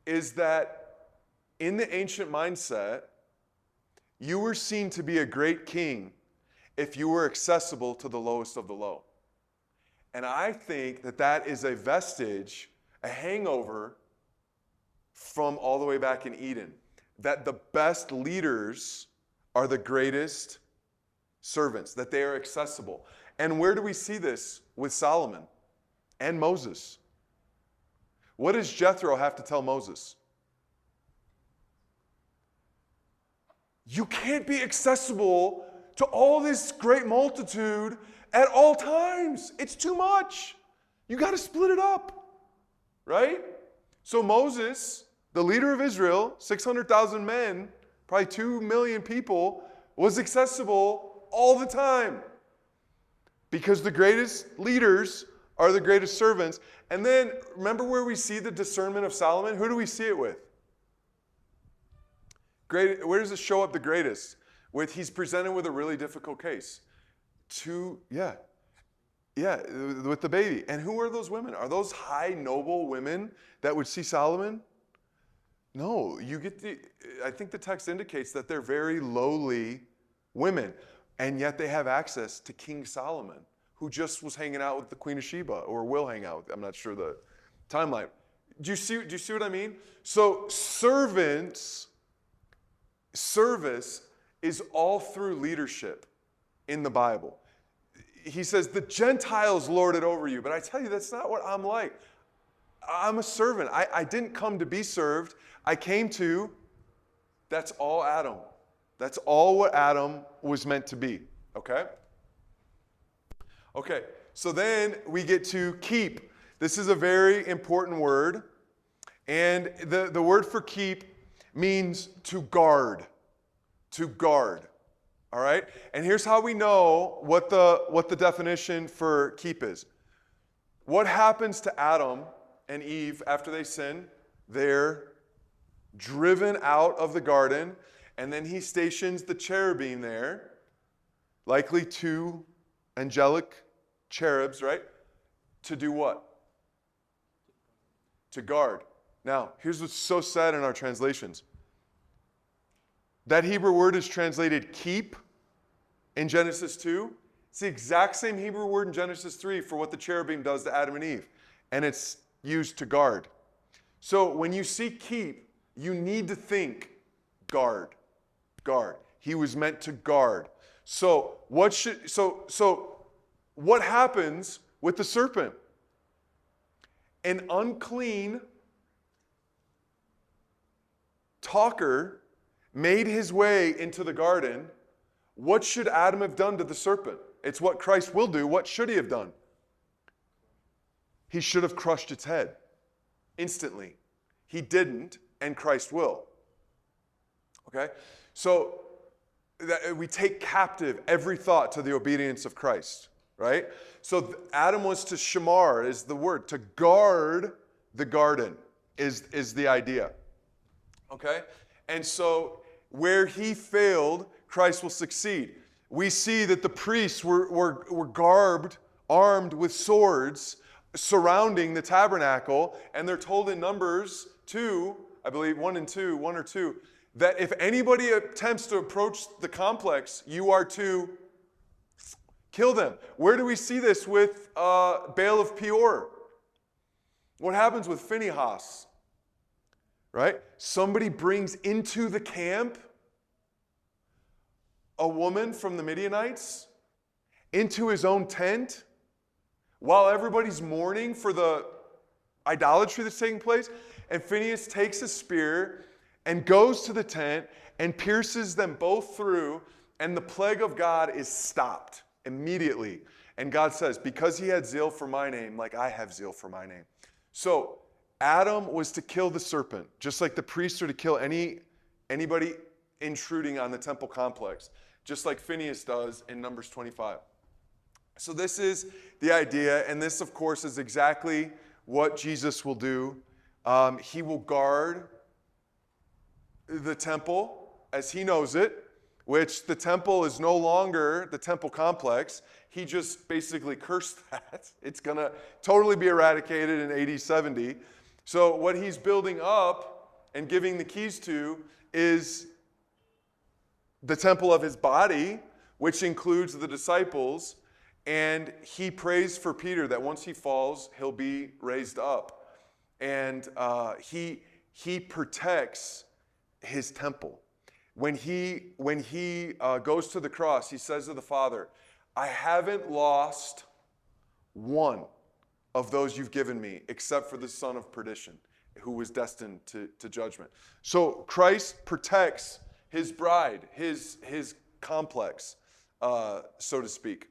is that in the ancient mindset, you were seen to be a great king if you were accessible to the lowest of the low. And I think that that is a vestige, a hangover from all the way back in Eden. That the best leaders are the greatest servants, that they are accessible. And where do we see this with Solomon and Moses? What does Jethro have to tell Moses? You can't be accessible to all this great multitude at all times. It's too much. You got to split it up, right? So Moses, the leader of Israel, 600,000 men, probably 2 million people, was accessible all the time because the greatest leaders are the greatest servants. And then remember where we see the discernment of Solomon? Who do we see it with? Where does it show up the greatest? He's presented with a really difficult case. With the baby. And who are those women? Are those high, noble women that would see Solomon? No, I think the text indicates that they're very lowly women, and yet they have access to King Solomon, who just was hanging out with the Queen of Sheba, or will hang out with, I'm not sure the timeline. Do you see what I mean? So service is all through leadership in the Bible. He says, the Gentiles lord it over you. But I tell you, that's not what I'm like. I'm a servant. I didn't come to be served. I came to, that's all Adam. That's all what Adam was meant to be. Okay? Okay, so then we get to keep. This is a very important word. And the word for keep means to guard. To guard. All right? And here's how we know what the definition for keep is. What happens to Adam and Eve after they sin? They're driven out of the garden, and then he stations the cherubim there, likely 2 angelic cherubs, right? To do what? To guard. Now, here's what's so sad in our translations. That Hebrew word is translated keep in Genesis 2. It's the exact same Hebrew word in Genesis 3 for what the cherubim does to Adam and Eve. And it's used to guard. So when you see keep, you need to think guard. Guard. He was meant to guard. So what happens with the serpent? An unclean talker made his way into the garden. What should Adam have done to the serpent? It's what Christ will do. What should he have done? He should have crushed its head instantly. He didn't, and Christ will. Okay? So we take captive every thought to the obedience of Christ, right? So Adam was to shamar, is the word. To guard the garden is the idea. Okay? And so where he failed, Christ will succeed. We see that the priests were garbed, armed with swords, surrounding the tabernacle, and they're told in Numbers 2, I believe 1 or 2, that if anybody attempts to approach the complex, you are to kill them. Where do we see this with Baal of Peor? What happens with Phinehas? Right? Somebody brings into the camp a woman from the Midianites into his own tent while everybody's mourning for the idolatry that's taking place. And Phinehas takes a spear and goes to the tent and pierces them both through, and the plague of God is stopped immediately. And God says, because he had zeal for my name, like I have zeal for my name. So Adam was to kill the serpent, just like the priests are to kill anybody intruding on the temple complex, just like Phineas does in Numbers 25. So this is the idea, and this, of course, is exactly what Jesus will do. He will guard the temple as he knows it, which the temple is no longer the temple complex. He just basically cursed that. It's going to totally be eradicated in AD 70. So what he's building up and giving the keys to is the temple of his body, which includes the disciples. And he prays for Peter that once he falls, he'll be raised up. And he protects his temple. When he goes to the cross, he says to the Father, I haven't lost one of those you've given me, except for the son of perdition, who was destined to judgment. So Christ protects his bride, his complex, so to speak.